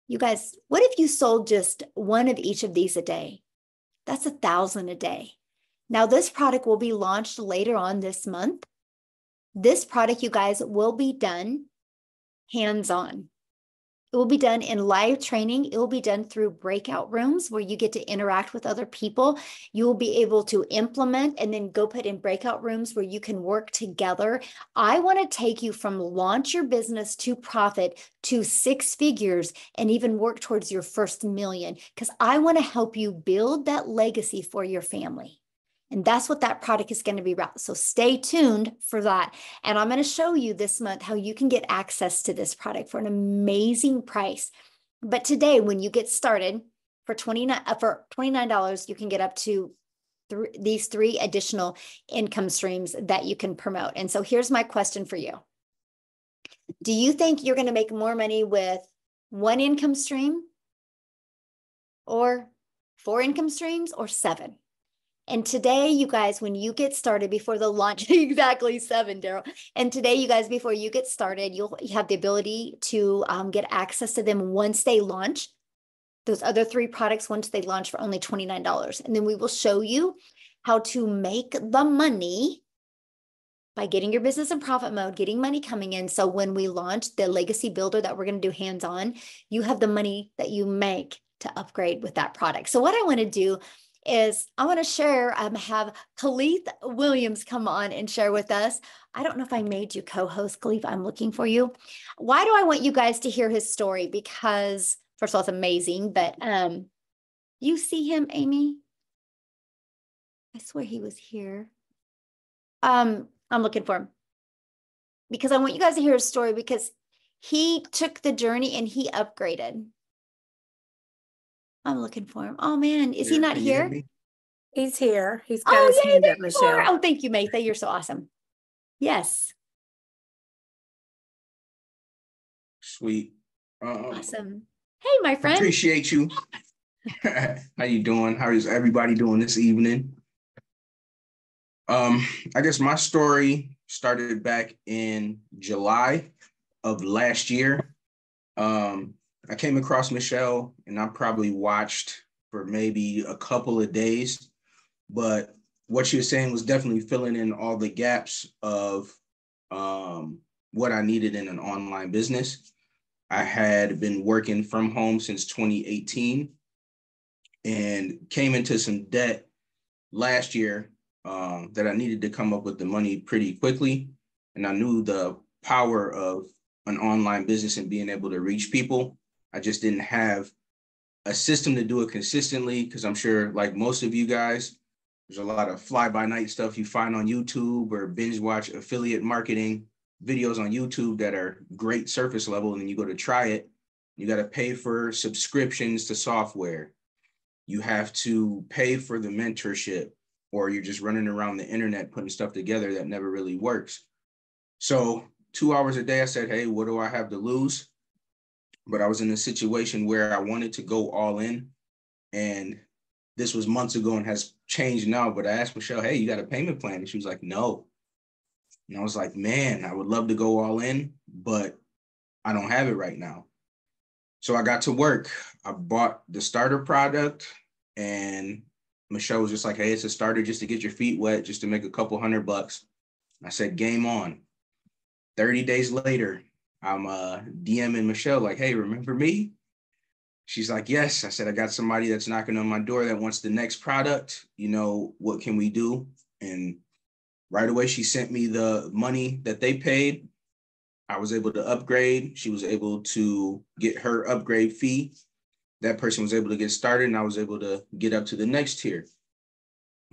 You guys, what if you sold just one of each of these a day? That's $1,000 a day. Now, this product will be launched later on this month. This product, you guys, will be done hands-on. It will be done in live training. It will be done through breakout rooms where you get to interact with other people. You will be able to implement and then go put in breakout rooms where you can work together. I want to take you from launch your business to profit to 6 figures and even work towards your first million, because I want to help you build that legacy for your family. And that's what that product is going to be about. So stay tuned for that. And I'm going to show you this month how you can get access to this product for an amazing price. But today, when you get started for $29, you can get up to these 3 additional income streams that you can promote. And so here's my question for you. Do you think you're going to make more money with 1 income stream or 4 income streams or 7? And today, you guys, when you get started before the launch, exactly 7, Daryl. And today, you guys, before you get started, you'll have the ability to get access to them once they launch. Those other 3 products, once they launch for only $29. And then we will show you how to make the money by getting your business in profit mode, getting money coming in. So when we launch the legacy builder that we're going to do hands-on, you have the money that you make to upgrade with that product. So what I want to do is I want to share, have Khalif Williams come on and share with us. I don't know if I made you co-host, Khalif. I'm looking for you. Why do I want you guys to hear his story? Because first of all, it's amazing, but you see him, Amy? I swear he was here. I'm looking for him because I want you guys to hear his story because he took the journey and he upgraded. I'm looking for him. Oh man, is he not here? He's here. He's got his hand up, Michelle. Oh, thank you, Maytha. You're so awesome. Yes. Sweet. Awesome. Hey, my friend. Appreciate you. How you doing? How is everybody doing this evening? I guess my story started back in July of last year. I came across Michelle and I probably watched for maybe a couple of days, but what she was saying was definitely filling in all the gaps of what I needed in an online business. I had been working from home since 2018 and came into some debt last year that I needed to come up with the money pretty quickly. And I knew the power of an online business and being able to reach people. I just didn't have a system to do it consistently because I'm sure, like most of you guys, there's a lot of fly-by-night stuff you find on YouTube or binge watch affiliate marketing videos on YouTube that are great surface level. And then you go to try it, you got to pay for subscriptions to software. you have to pay for the mentorship, or you're just running around the internet putting stuff together that never really works. So 2 hours a day, I said, hey, what do I have to lose? But I was in a situation where I wanted to go all in. And this was months ago and has changed now. But I asked Michelle, hey, you got a payment plan? And she was like, no. And I was like, man, I would love to go all in, but I don't have it right now. So I got to work. I bought the starter product, and Michelle was just like, hey, it's a starter just to get your feet wet, just to make a couple $100. I said, game on. 30 days later, I'm DMing Michelle like, hey, remember me? She's like, yes. I said, I got somebody that's knocking on my door that wants the next product. You know, what can we do? And right away, she sent me the money that they paid. I was able to upgrade. She was able to get her upgrade fee. That person was able to get started, and I was able to get up to the next tier.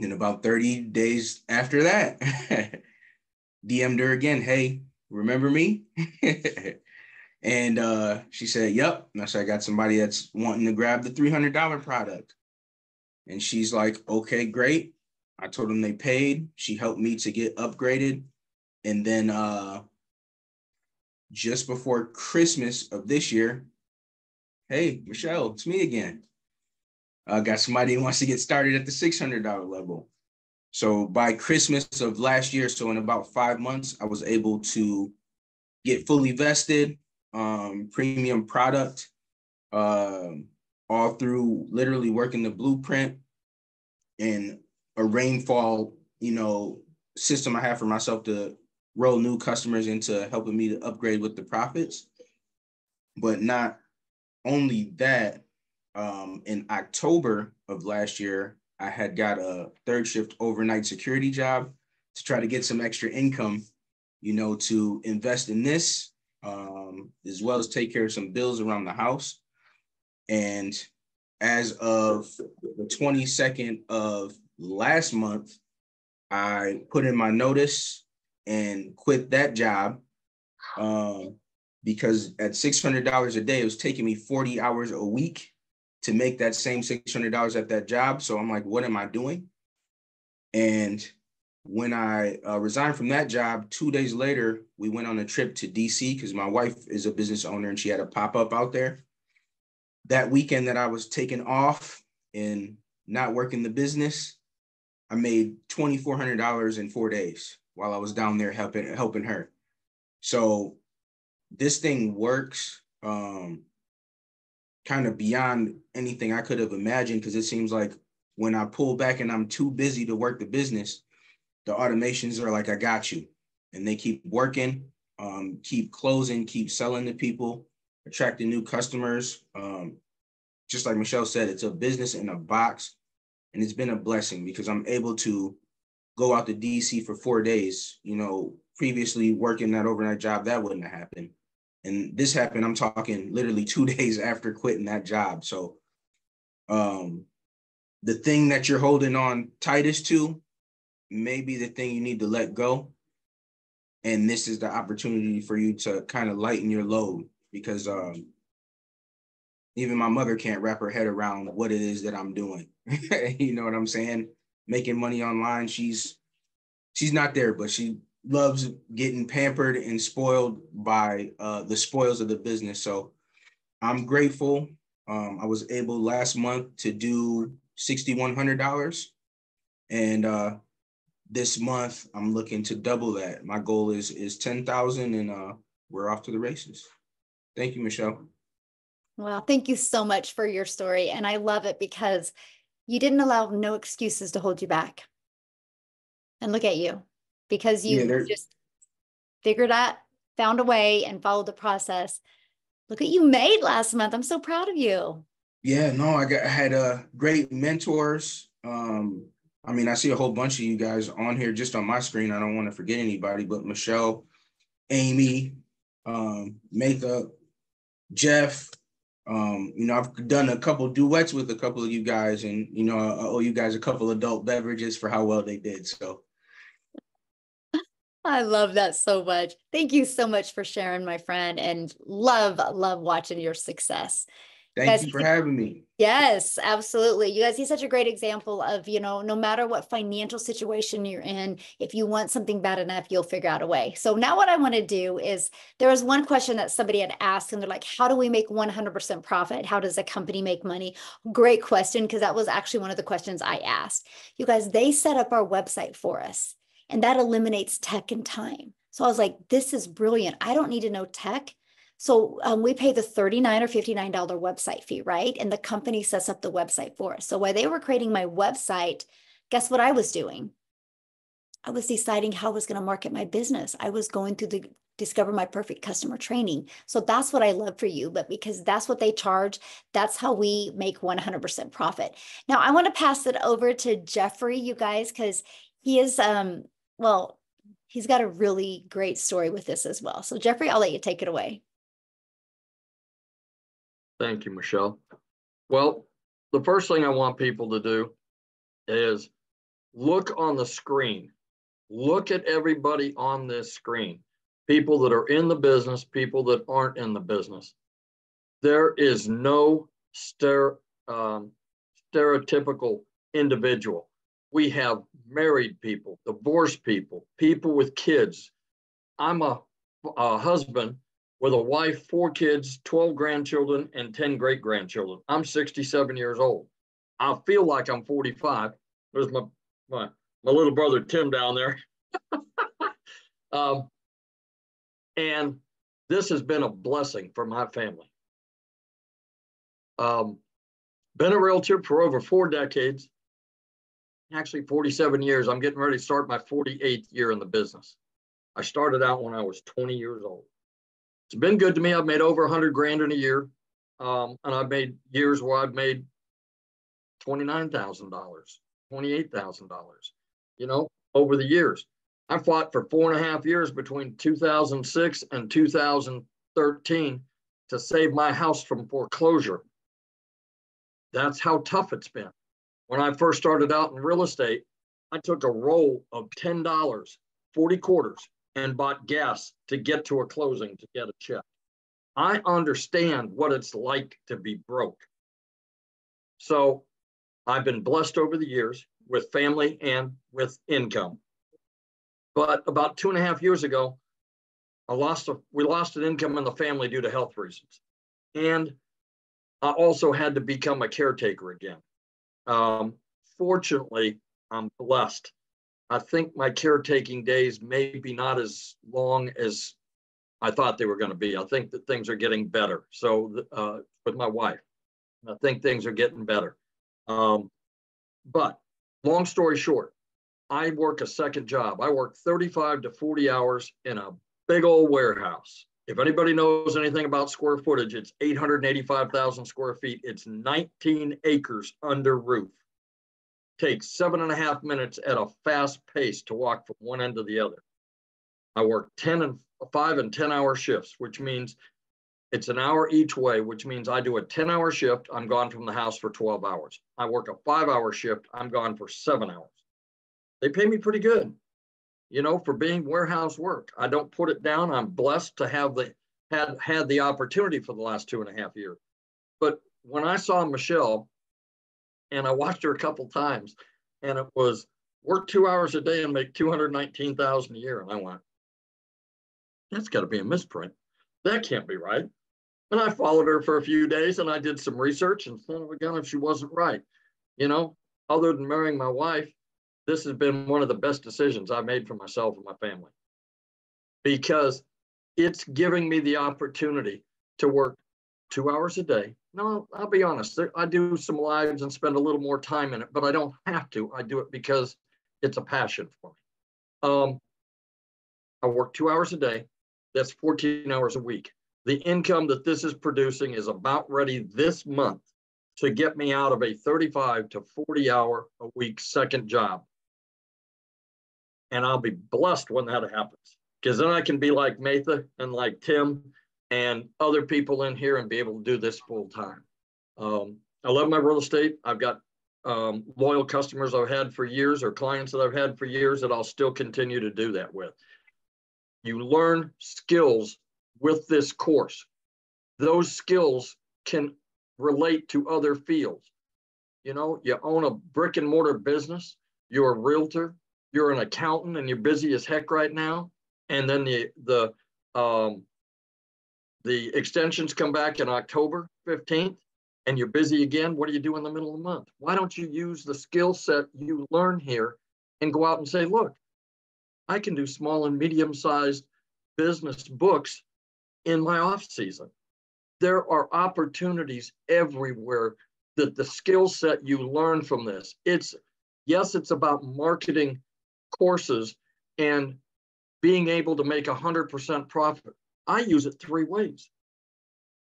And about 30 days after that, DM'd her again, hey, remember me? And she said, yep. And I said, I got somebody that's wanting to grab the $300 product. And she's like, okay, great. I told them they paid. She helped me to get upgraded. And then just before Christmas of this year, hey, Michelle, it's me again. Got somebody who wants to get started at the $600 level. So by Christmas of last year, so in about 5 months, I was able to get fully vested, premium product, all through literally working the blueprint and a rainfall, system I have for myself to roll new customers into helping me to upgrade with the profits. But not only that, in October of last year, I had got a third shift overnight security job to try to get some extra income, to invest in this, as well as take care of some bills around the house. And as of the 22nd of last month, I put in my notice and quit that job because at $600 a day, it was taking me 40 hours a week to make that same $600 at that job. So I'm like, what am I doing? And when I resigned from that job, 2 days later, we went on a trip to DC because my wife is a business owner and she had a pop-up out there. That weekend that I was taking off and not working the business, I made $2,400 in 4 days while I was down there helping her. So this thing works kind of beyond anything I could have imagined, because it seems like when I pull back and I'm too busy to work the business, the automations are like, I got you. And they keep working, keep closing, keep selling to people, attracting new customers. Just like Michelle said, it's a business in a box. And it's been a blessing because I'm able to go out to DC for 4 days. Previously working that overnight job, that wouldn't have happened. And this happened, I'm talking literally 2 days after quitting that job. So the thing that you're holding on tightest to may be the thing you need to let go. And this is the opportunity for you to kind of lighten your load, because even my mother can't wrap her head around what it is that I'm doing. You know what I'm saying? Making money online, she's not there, but she loves getting pampered and spoiled by the spoils of the business. So I'm grateful. I was able last month to do $6,100. And this month I'm looking to double that. My goal is 10,000, and we're off to the races. Thank you, Michelle. Well, thank you so much for your story. And I love it because you didn't allow no excuses to hold you back. And look at you, because you just figured out, found a way and followed the process. Look what you made last month. I'm so proud of you. Yeah, no, I had great mentors. I see a whole bunch of you guys on here just on my screen. I don't want to forget anybody, but Michelle, Amy, Makeup, Jeff. I've done a couple duets with a couple of you guys, and I owe you guys a couple adult beverages for how well they did. So I love that so much. Thank you so much for sharing, my friend, and love watching your success. Thank you for having me. Yes, absolutely. You guys, he's such a great example of, you know, no matter what financial situation you're in, if you want something bad enough, you'll figure out a way. So now what I want to do is, there was one question that somebody had asked, and they're like, how do we make 100% profit? How does a company make money? Great question, because that was actually one of the questions I asked. You guys, they set up our website for us, and that eliminates tech and time. So I was like, this is brilliant. I don't need to know tech. So we pay the $39 or $59 website fee, right? And the company sets up the website for us. So while they were creating my website, guess what I was doing? I was deciding how I was going to market my business. I was going through the Discover My Perfect Customer training. So that's what I love for you, but because that's what they charge, that's how we make 100% profit. Now I want to pass it over to Jeffrey, you guys, because he is, well, he's got a really great story with this as well. So Jeffrey, I'll let you take it away. Thank you, Michelle. Well, the first thing I want people to do is look on the screen. Look at everybody on this screen. People that are in the business, people that aren't in the business. There is no stereotypical individual. We have married people, divorced people, people with kids. I'm a husband with a wife, 4 kids, 12 grandchildren, and 10 great-grandchildren. I'm 67 years old. I feel like I'm 45. There's my little brother, Tim, down there. And this has been a blessing for my family. Been a realtor for over 4 decades, actually 47 years. I'm getting ready to start my 48th year in the business. I started out when I was 20 years old. It's been good to me. I've made over 100 grand in a year. And I've made years where I've made $29,000, $28,000, you know, over the years. I fought for 4.5 years between 2006 and 2013 to save my house from foreclosure. That's how tough it's been. When I first started out in real estate, I took a roll of $10, 40 quarters, and bought gas to get to a closing to get a check. I understand what it's like to be broke. So I've been blessed over the years with family and with income. But about 2.5 years ago, we lost an income in the family due to health reasons. And I also had to become a caretaker again. Fortunately, I'm blessed. I think my caretaking days may be not as long as I thought they were going to be. I think that things are getting better. So with my wife, I think things are getting better. But long story short, I work a second job. I work 35 to 40 hours in a big old warehouse. If anybody knows anything about square footage, it's 885,000 square feet. It's 19 acres under roof. Takes 7.5 minutes at a fast pace to walk from one end to the other. I work 5 and 10 hour shifts, which means it's an hour each way, which means I do a 10-hour shift. I'm gone from the house for 12 hours. I work a 5-hour shift. I'm gone for 7 hours. They pay me pretty good, you know, for being warehouse work. I don't put it down. I'm blessed to have had the opportunity for the last 2.5 years. But when I saw Michelle, and I watched her a couple times, and it was work 2 hours a day and make $219,000 a year. And I went, that's got to be a misprint. That can't be right. And I followed her for a few days, and I did some research, and son of a gun, if she wasn't right. You know, other than marrying my wife, this has been one of the best decisions I made for myself and my family, because it's giving me the opportunity to work 2 hours a day. No, I'll be honest. I do some lives and spend a little more time in it, but I don't have to. I do it because it's a passion for me. I work 2 hours a day. That's 14 hours a week. The income that this is producing is about ready this month to get me out of a 35 to 40 hour a week second job. And I'll be blessed when that happens, because then I can be like Matha and like Tim and other people in here and be able to do this full time. I love my real estate. I've got loyal customers I've had for years, or clients that I've had for years, that I'll still continue to do that with. You learn skills with this course. Those skills can relate to other fields. You know, you own a brick and mortar business, you're a realtor, you're an accountant, and you're busy as heck right now. And then the extensions come back in October 15th, and you're busy again. What do you do in the middle of the month? Why don't you use the skill set you learn here and go out and say, look, I can do small and medium-sized business books in my off season. There are opportunities everywhere that the skill set you learn from this. Yes, it's about marketing courses and being able to make 100% profit. I use it 3 ways.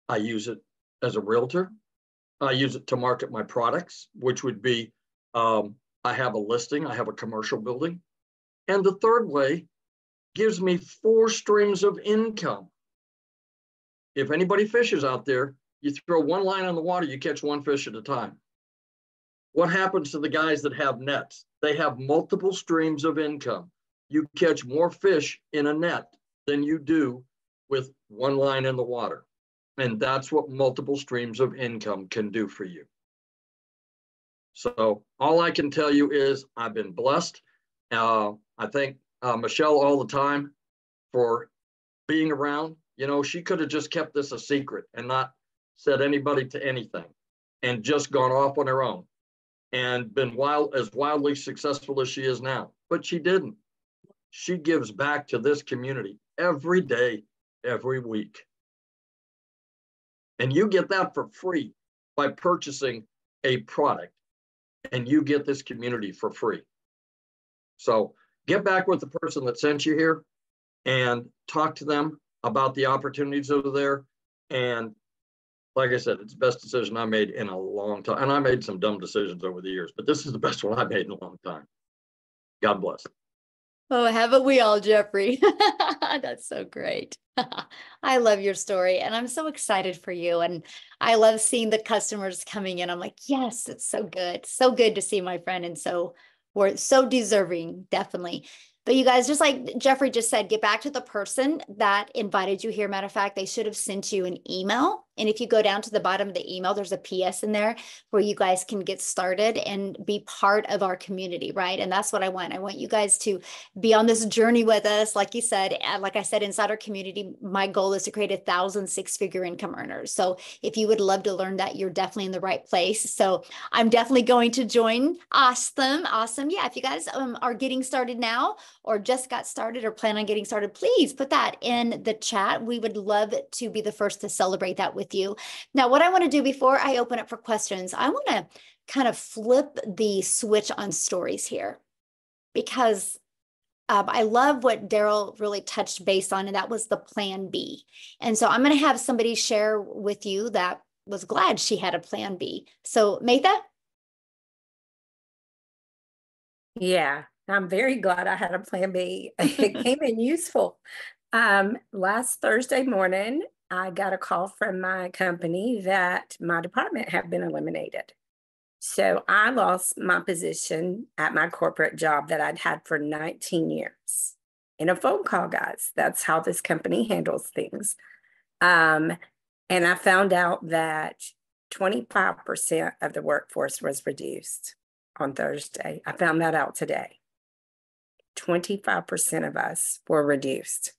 I use it as a realtor. I use it to market my products, which would be, I have a listing, I have a commercial building. And the third way gives me 4 streams of income. If anybody fishes out there, you throw one line on the water, you catch 1 fish at a time. What happens to the guys that have nets? They have multiple streams of income. You catch more fish in a net than you do with 1 line in the water. And that's what multiple streams of income can do for you. So all I can tell you is I've been blessed. I thank Michelle all the time for being around. You know, she could have just kept this a secret and not said anybody to anything and just gone off on her own and been as wildly successful as she is now. But she didn't. She gives back to this community every day, every week. And you get that for free by purchasing a product, and you get this community for free. So get back with the person that sent you here and talk to them about the opportunities over there. And like I said, it's the best decision I made in a long time. And I made some dumb decisions over the years, but this is the best one I made in a long time. God bless. Oh, haven't we all, Jeffrey? That's so great. I love your story, and I'm so excited for you. And I love seeing the customers coming in. I'm like, yes, it's so good. So good to see my friend. And so we're so deserving, definitely. But you guys, just like Jeffrey just said, get back to the person that invited you here. Matter of fact, they should have sent you an email. And if you go down to the bottom of the email, there's a PS in there where you guys can get started and be part of our community, right? And that's what I want. I want you guys to be on this journey with us. Like you said, and like I said, inside our community, my goal is to create 1,000 6-figure income earners. So if you would love to learn that, you're definitely in the right place. So I'm definitely going to join. Awesome. Awesome. Yeah. If you guys are getting started now or just got started or plan on getting started, please put that in the chat. We would love to be the first to celebrate that with you. Now, what I want to do before I open up for questions, I want to kind of flip the switch on stories here, because I love what Daryl really touched base on, and that was the plan B. And so I'm going to have somebody share with you that was glad she had a plan B. So Maytha? Yeah, I'm very glad I had a plan B. It came in useful. Last Thursday morning, I got a call from my company that my department had been eliminated. So I lost my position at my corporate job that I'd had for 19 years in a phone call, guys. That's how this company handles things. And I found out that 25% of the workforce was reduced on Thursday. I found that out today. 25% of us were reduced.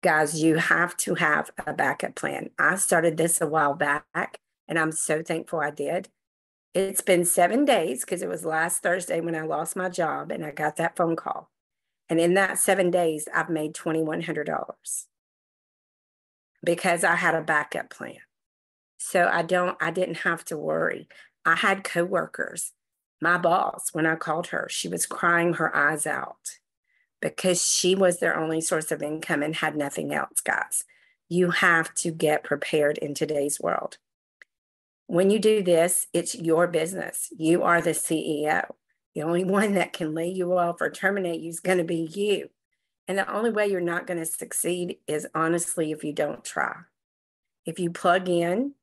Guys, you have to have a backup plan. I started this a while back, and I'm so thankful I did. It's been 7 days because it was last Thursday when I lost my job and I got that phone call. And in that 7 days, I've made $2,100 because I had a backup plan. So I didn't have to worry. I had coworkers. My boss, when I called her, she was crying her eyes out because she was their only source of income and had nothing else, guys. You have to get prepared in today's world. When you do this, it's your business. You are the CEO. The only one that can lay you off or terminate you is going to be you. And the only way you're not going to succeed is honestly if you don't try. If you plug in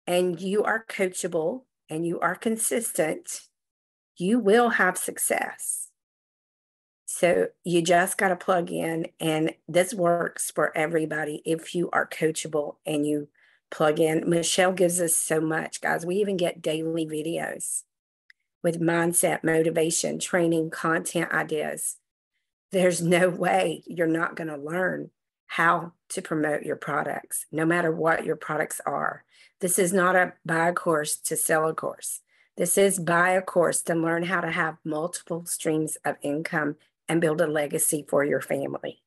and you are coachable and you are consistent, you will have success. So you just got to plug in, and this works for everybody if you are coachable and you plug in. Michelle gives us so much, guys. We even get daily videos with mindset, motivation, training, content ideas. There's no way you're not going to learn how to promote your products, no matter what your products are. This is not a buy a course to sell a course. This is buy a course to learn how to have multiple streams of income and build a legacy for your family.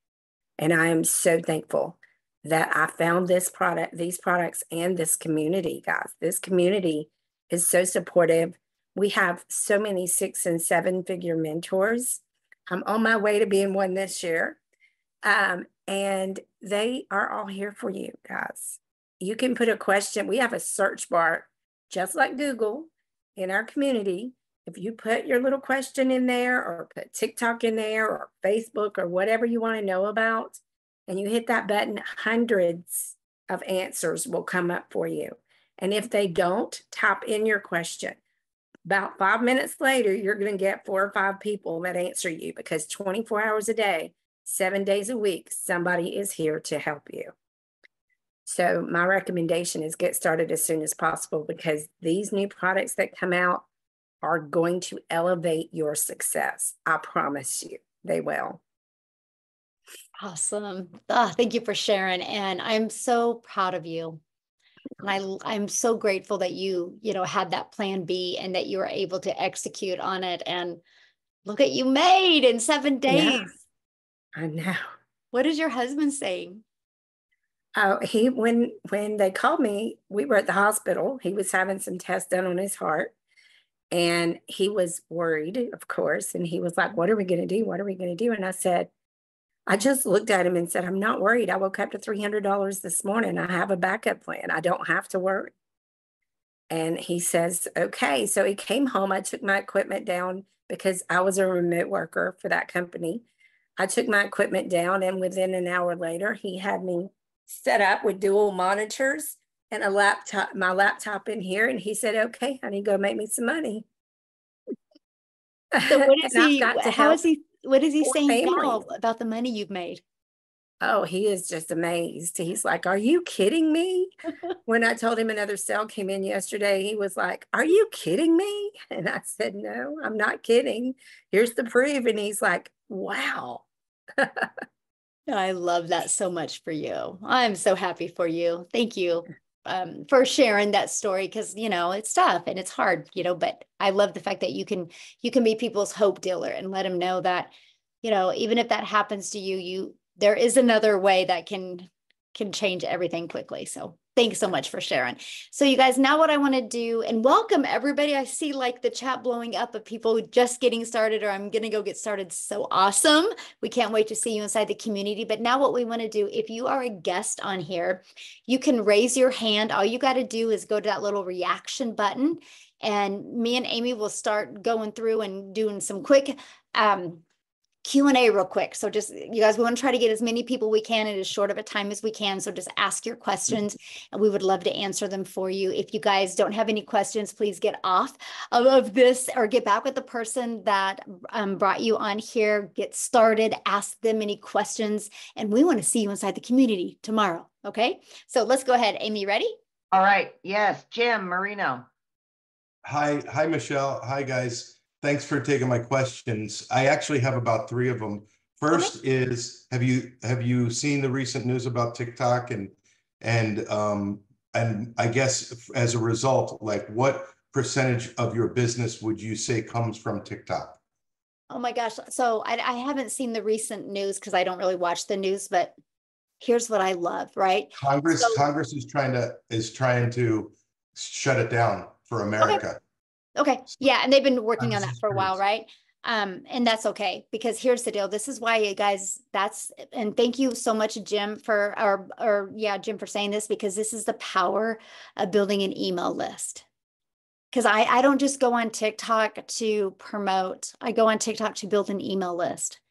And I am so thankful that I found this product, these products, and this community, guys. This community is so supportive. We have so many 6- and 7-figure mentors. I'm on my way to being one this year. And they are all here for you, guys. You can put a question. We have a search bar, just like Google, in our community. If you put your little question in there, or put TikTok in there, or Facebook, or whatever you want to know about, and you hit that button, hundreds of answers will come up for you. And if they don't, type in your question. About 5 minutes later, you're going to get 4 or 5 people that answer you, because 24 hours a day, 7 days a week, somebody is here to help you. So my recommendation is get started as soon as possible, because these new products that come out are going to elevate your success. I promise you, they will. Awesome. Thank you for sharing. And I'm so proud of you. And I'm so grateful that you had that plan B and that you were able to execute on it. And look at you made in 7 days. Yeah, I know. What is your husband saying? Oh, when they called me, we were at the hospital. He was having some tests done on his heart, and he was worried, of course. And he was like, "What are we going to do? What are we going to do?" And I said, I just looked at him and said, "I'm not worried. I woke up to $300 this morning. I have a backup plan. I don't have to worry." And he says, "Okay." So he came home. I took my equipment down because I was a remote worker for that company. I took my equipment down, and within an hour later, he had me set up with dual monitors and my laptop in here. And he said, "Okay, honey, go make me some money." So what is he, what is he poor saying now families. about the money you've made? Oh, he is just amazed. He's like, "Are you kidding me?" When I told him another sale came in yesterday, he was like, "Are you kidding me?" And I said, "No, I'm not kidding. Here's the proof." And he's like, "Wow." I love that so much for you. I'm so happy for you. Thank you for sharing that story, because it's tough and it's hard, but I love the fact that you can be people's hope dealer and let them know that, even if that happens to you, there is another way that can change everything quickly. So thanks so much for sharing. So you guys, now what I want to do, and welcome everybody. I see like the chat blowing up of people just getting started, or I'm going to go get started. So awesome. We can't wait to see you inside the community. But now what we want to do, if you are a guest on here, you can raise your hand. All you got to do is go to that little reaction button, and me and Amy will start going through and doing some quick Q&A real quick. So just, you guys, we want to try to get as many people we can in as short of a time as we can. So just ask your questions and we would love to answer them for you. If you guys don't have any questions, please get off of this or get back with the person that brought you on here. Get started, ask them any questions, and we want to see you inside the community tomorrow. Okay, so let's go ahead. Amy, ready? All right. Yes, Jim Marino. Hi, Michelle. Hi, guys. Thanks for taking my questions. I actually have about 3 of them. First is, have you seen the recent news about TikTok and I guess as a result, like what percentage of your business would you say comes from TikTok? Oh my gosh. So I haven't seen the recent news because I don't really watch the news, but here's what I love, right? Congress is trying to shut it down for America. Okay. Yeah. And they've been working on that for a while, right? And that's okay, because here's the deal. This is why, you guys, and thank you so much, Jim, Jim, for saying this, because this is the power of building an email list. Because I don't just go on TikTok to promote, I go on TikTok to build an email list.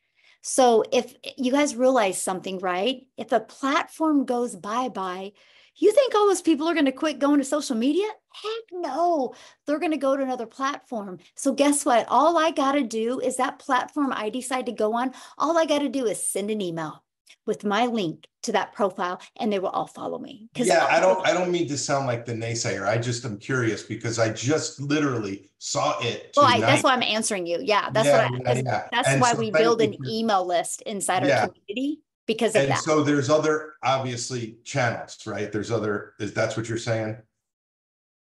So if you guys realize something, right? If a platform goes bye-bye, you think all those people are going to quit going to social media? Heck no, they're going to go to another platform. So guess what? All I got to do is that platform I decide to go on, all I got to do is send an email with my link to that profile, and they will all follow me. Yeah, I don't mean to sound like the naysayer. I just am curious because I just literally saw it tonight. That's why I'm answering you. Yeah, that's that's why we build an email list inside our community because of that. So there's other obviously channels, right? There's other, that's what you're saying?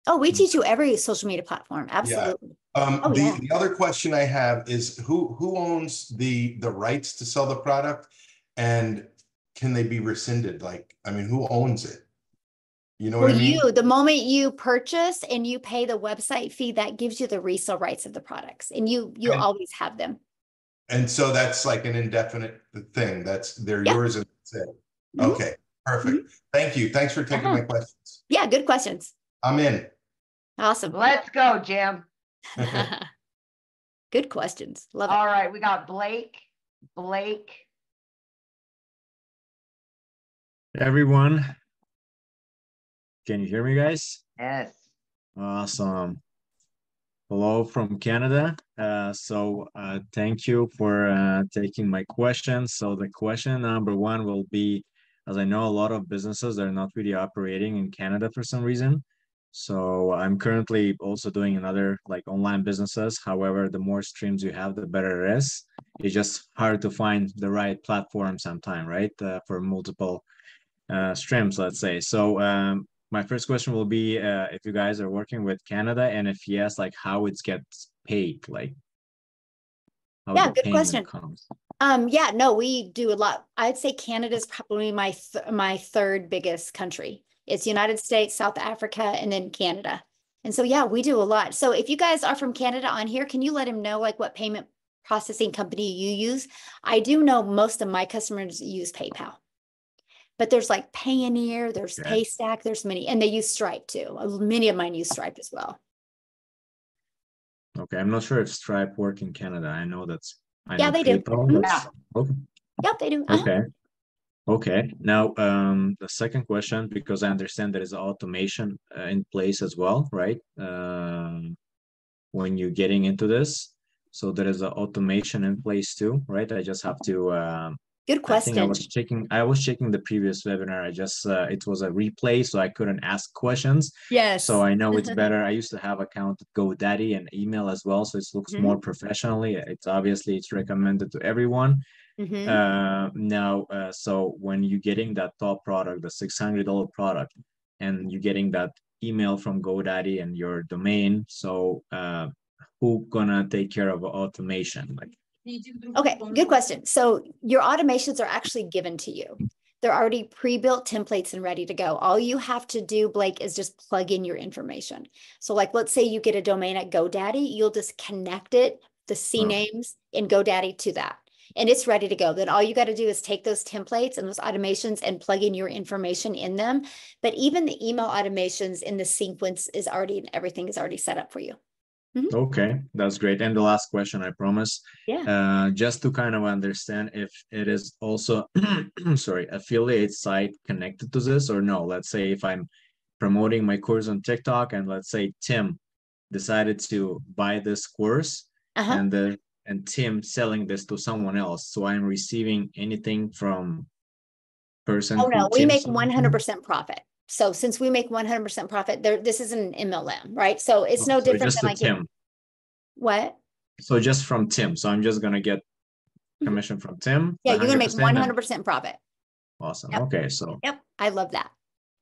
Oh, we teach you every social media platform. Absolutely. The other question I have is who owns the rights to sell the product, and can they be rescinded? Like, I mean, who owns it? You know what I mean? The moment you purchase and you pay the website fee, that gives you the resale rights of the products, and you always have them. And so that's like an indefinite thing. They're yours and that's it. Mm-hmm. Okay, perfect. Mm-hmm. Thank you. Thanks for taking my questions. Yeah, good questions. I'm in. Awesome. Let's go, Jim. Good questions. Love it. All right, we got Blake. Everyone, can you hear me, guys? Yes. Awesome. Hello from Canada. Thank you for taking my question. So the question number one will be, as I know a lot of businesses are not really operating in Canada for some reason. So I'm currently also doing another like online businesses. However, the more streams you have, the better it is. It's just hard to find the right platform sometime, right? For multiple streams, let's say. So my first question will be if you guys are working with Canada, and if yes, like how it gets paid, like how the good payment question. comes. We do a lot. I'd say Canada is probably my third biggest country. It's United States, South Africa, and then Canada. And so, we do a lot. So if you guys are from Canada on here, can you let him know like what payment processing company you use? I do know most of my customers use PayPal. But there's like Payoneer, there's Paystack, there's many, and they use Stripe too. Many of mine use Stripe as well. Okay, I'm not sure if Stripe work in Canada. I know that's they PayPal. do. Okay. Yep, they do. Okay. Now, the second question, because I understand there is automation in place as well, right? When you're getting into this, so there is an automation in place too, right? I just have to. Good question. I think I was checking the previous webinar. I just it was a replay, so I couldn't ask questions. Yes. So I know it's better. I used to have account at GoDaddy and email as well, so it looks more professionally. It's recommended to everyone. So when you're getting that top product, the $600 product, and you're getting that email from GoDaddy and your domain, so who gonna take care of automation? Like, okay, good question. So your automations are actually given to you. They're already pre-built templates and ready to go. All you have to do, Blake, is just plug in your information. So like, let's say you get a domain at GoDaddy, you'll just connect it, the CNAMEs in GoDaddy to that. And it's ready to go. Then all you got to do is take those templates and those automations and plug in your information in them. But even the email automations in the sequence everything is already set up for you. Okay, that's great. And the last question, I promise. Yeah. Just to kind of understand if it is also, affiliate site connected to this or no. Let's say if I'm promoting my course on TikTok and let's say Tim decided to buy this course and Tim selling this to someone else. So I'm receiving anything from person. Oh no, we make 100% profit. So since we make 100% profit, this isn't an MLM, right? So it's no different than like Tim. What? So just from Tim. So I'm just gonna get commission from Tim. Yeah, you're gonna make 100% profit. Awesome. Yep. Okay, so. Yep, I love that.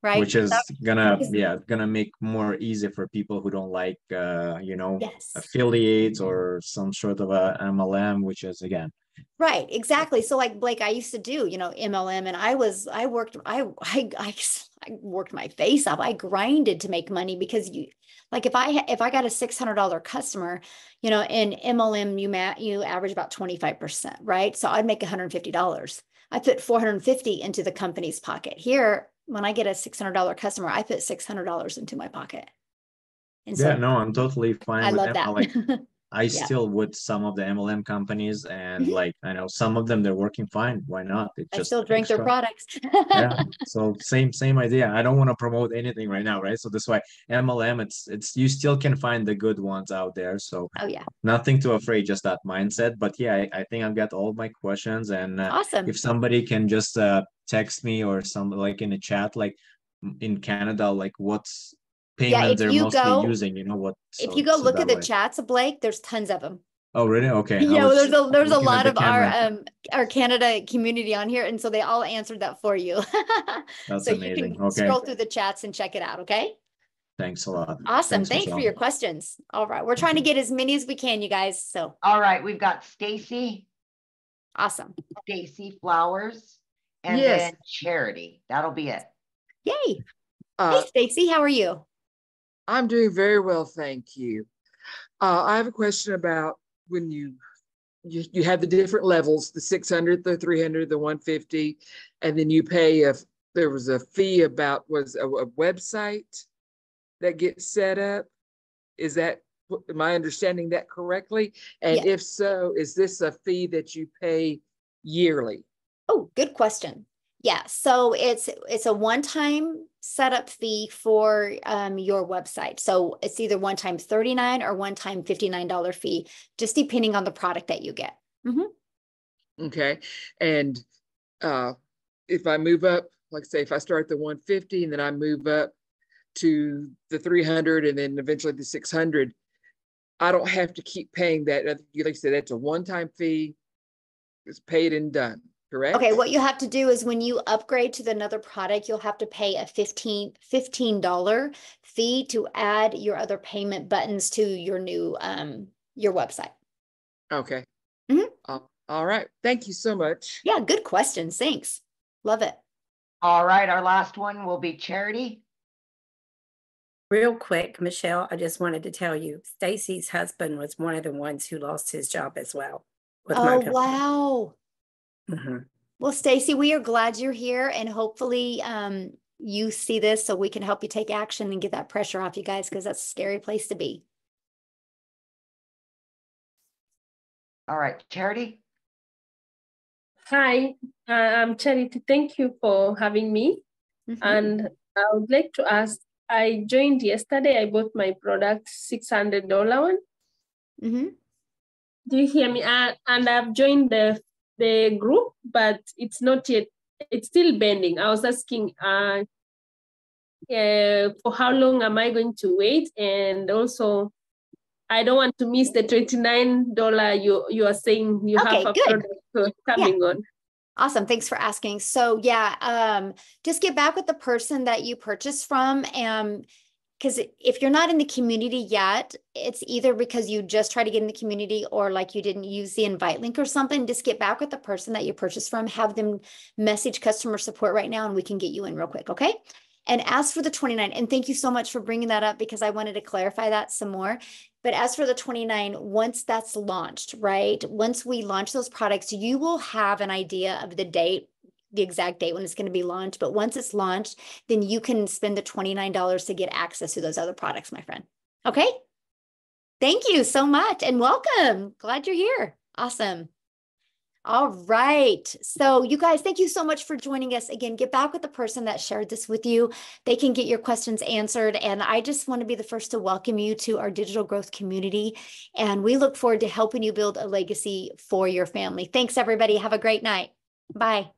Right. Which is gonna make more easy for people who don't like affiliates or some sort of a MLM, which is again. Right, exactly. So like Blake, I used to do, MLM, and I worked my face off. I grinded to make money because if I got a $600 customer, in MLM, you average about 25%, right? So I'd make $150. I put $450 into the company's pocket. Here, when I get a $600 customer, I put $600 into my pocket. And so I'm totally fine. I love that. I still with some of the MLM companies, and like I know some of them they're working fine. Why not? It's I just still drink their extra. products. Yeah. So same idea. I don't want to promote anything right now, right? So that's why MLM, it's you still can find the good ones out there. So Oh yeah. nothing too afraid, just that mindset. But yeah, I think I've got all my questions, and Awesome. if somebody can just text me or some like in a chat, like in Canada, like what's payment if they're you mostly go, using, you know what? if So you go so look that at the way. chats, Blake, there's tons of them. Oh, really? Okay. Yeah, well, there's a looking at lot the of camera. our Canada community on here, and so they all answered that for you. That's So you amazing. can Okay. scroll through the chats and check it out. Okay. Thanks a lot. Awesome. Thanks for Michelle. your questions. All right, we're trying to Okay. get as many as we can, you guys. So All right, we've got Stacy Flowers, and Yes. then Charity. That'll be it. yay. Hey, Stacy, how are you? I'm doing very well, thank you. I have a question about when you have the different levels, the 600, the 300, the 150, and then you pay if there was a fee about was a website that gets set up. Is that, am I understanding that correctly? And Yeah. if so, is this a fee that you pay yearly? Oh, good question. Yeah, so it's a one-time setup fee for your website. So it's either one-time $39 or one-time $59 fee, just depending on the product that you get. Okay. And if I move up, like say if I start at the 150 and then I move up to the 300 and then eventually the 600, I don't have to keep paying that. Like you said, that's a one-time fee. It's paid and done, correct? Okay, what you have to do is when you upgrade to another product, you'll have to pay a $15 fee to add your other payment buttons to your new your website. Okay. All right. Thank you so much. Yeah, good questions. Thanks. Love it. All right, our last one will be Charity. Real quick, Michelle, I just wanted to tell you, Stacy's husband was one of the ones who lost his job as well. Oh, wow. Well, Stacy, we are glad you're here, and hopefully you see this so we can help you take action and get that pressure off you guys, because that's a scary place to be. All right, Charity. Hi, I'm Charity. Thank you for having me. And I would like to ask, I joined yesterday. I bought my product, $600 one. Do you hear me? And I've joined the group, but it's not yet, it's still pending. I was asking for how long am I going to wait? And also, I don't want to miss the $29 you are saying you have a product coming on. Awesome. Thanks for asking. So yeah, just get back with the person that you purchased from. Because if you're not in the community yet, it's either because you just try to get in the community or like you didn't use the invite link or something. Just get back with the person that you purchased from, have them message customer support right now, and we can get you in real quick. Okay. And as for the 29, and thank you so much for bringing that up, because I wanted to clarify that some more. But as for the 29, once that's launched, right? Once we launch those products, you will have an idea of the date, the exact date when it's going to be launched. But once it's launched, then you can spend the $29 to get access to those other products, my friend. Okay. Thank you so much and welcome. Glad you're here. Awesome. All right. So you guys, thank you so much for joining us. Again, get back with the person that shared this with you. They can get your questions answered. And I just want to be the first to welcome you to our digital growth community. And we look forward to helping you build a legacy for your family. Thanks, everybody. Have a great night. Bye.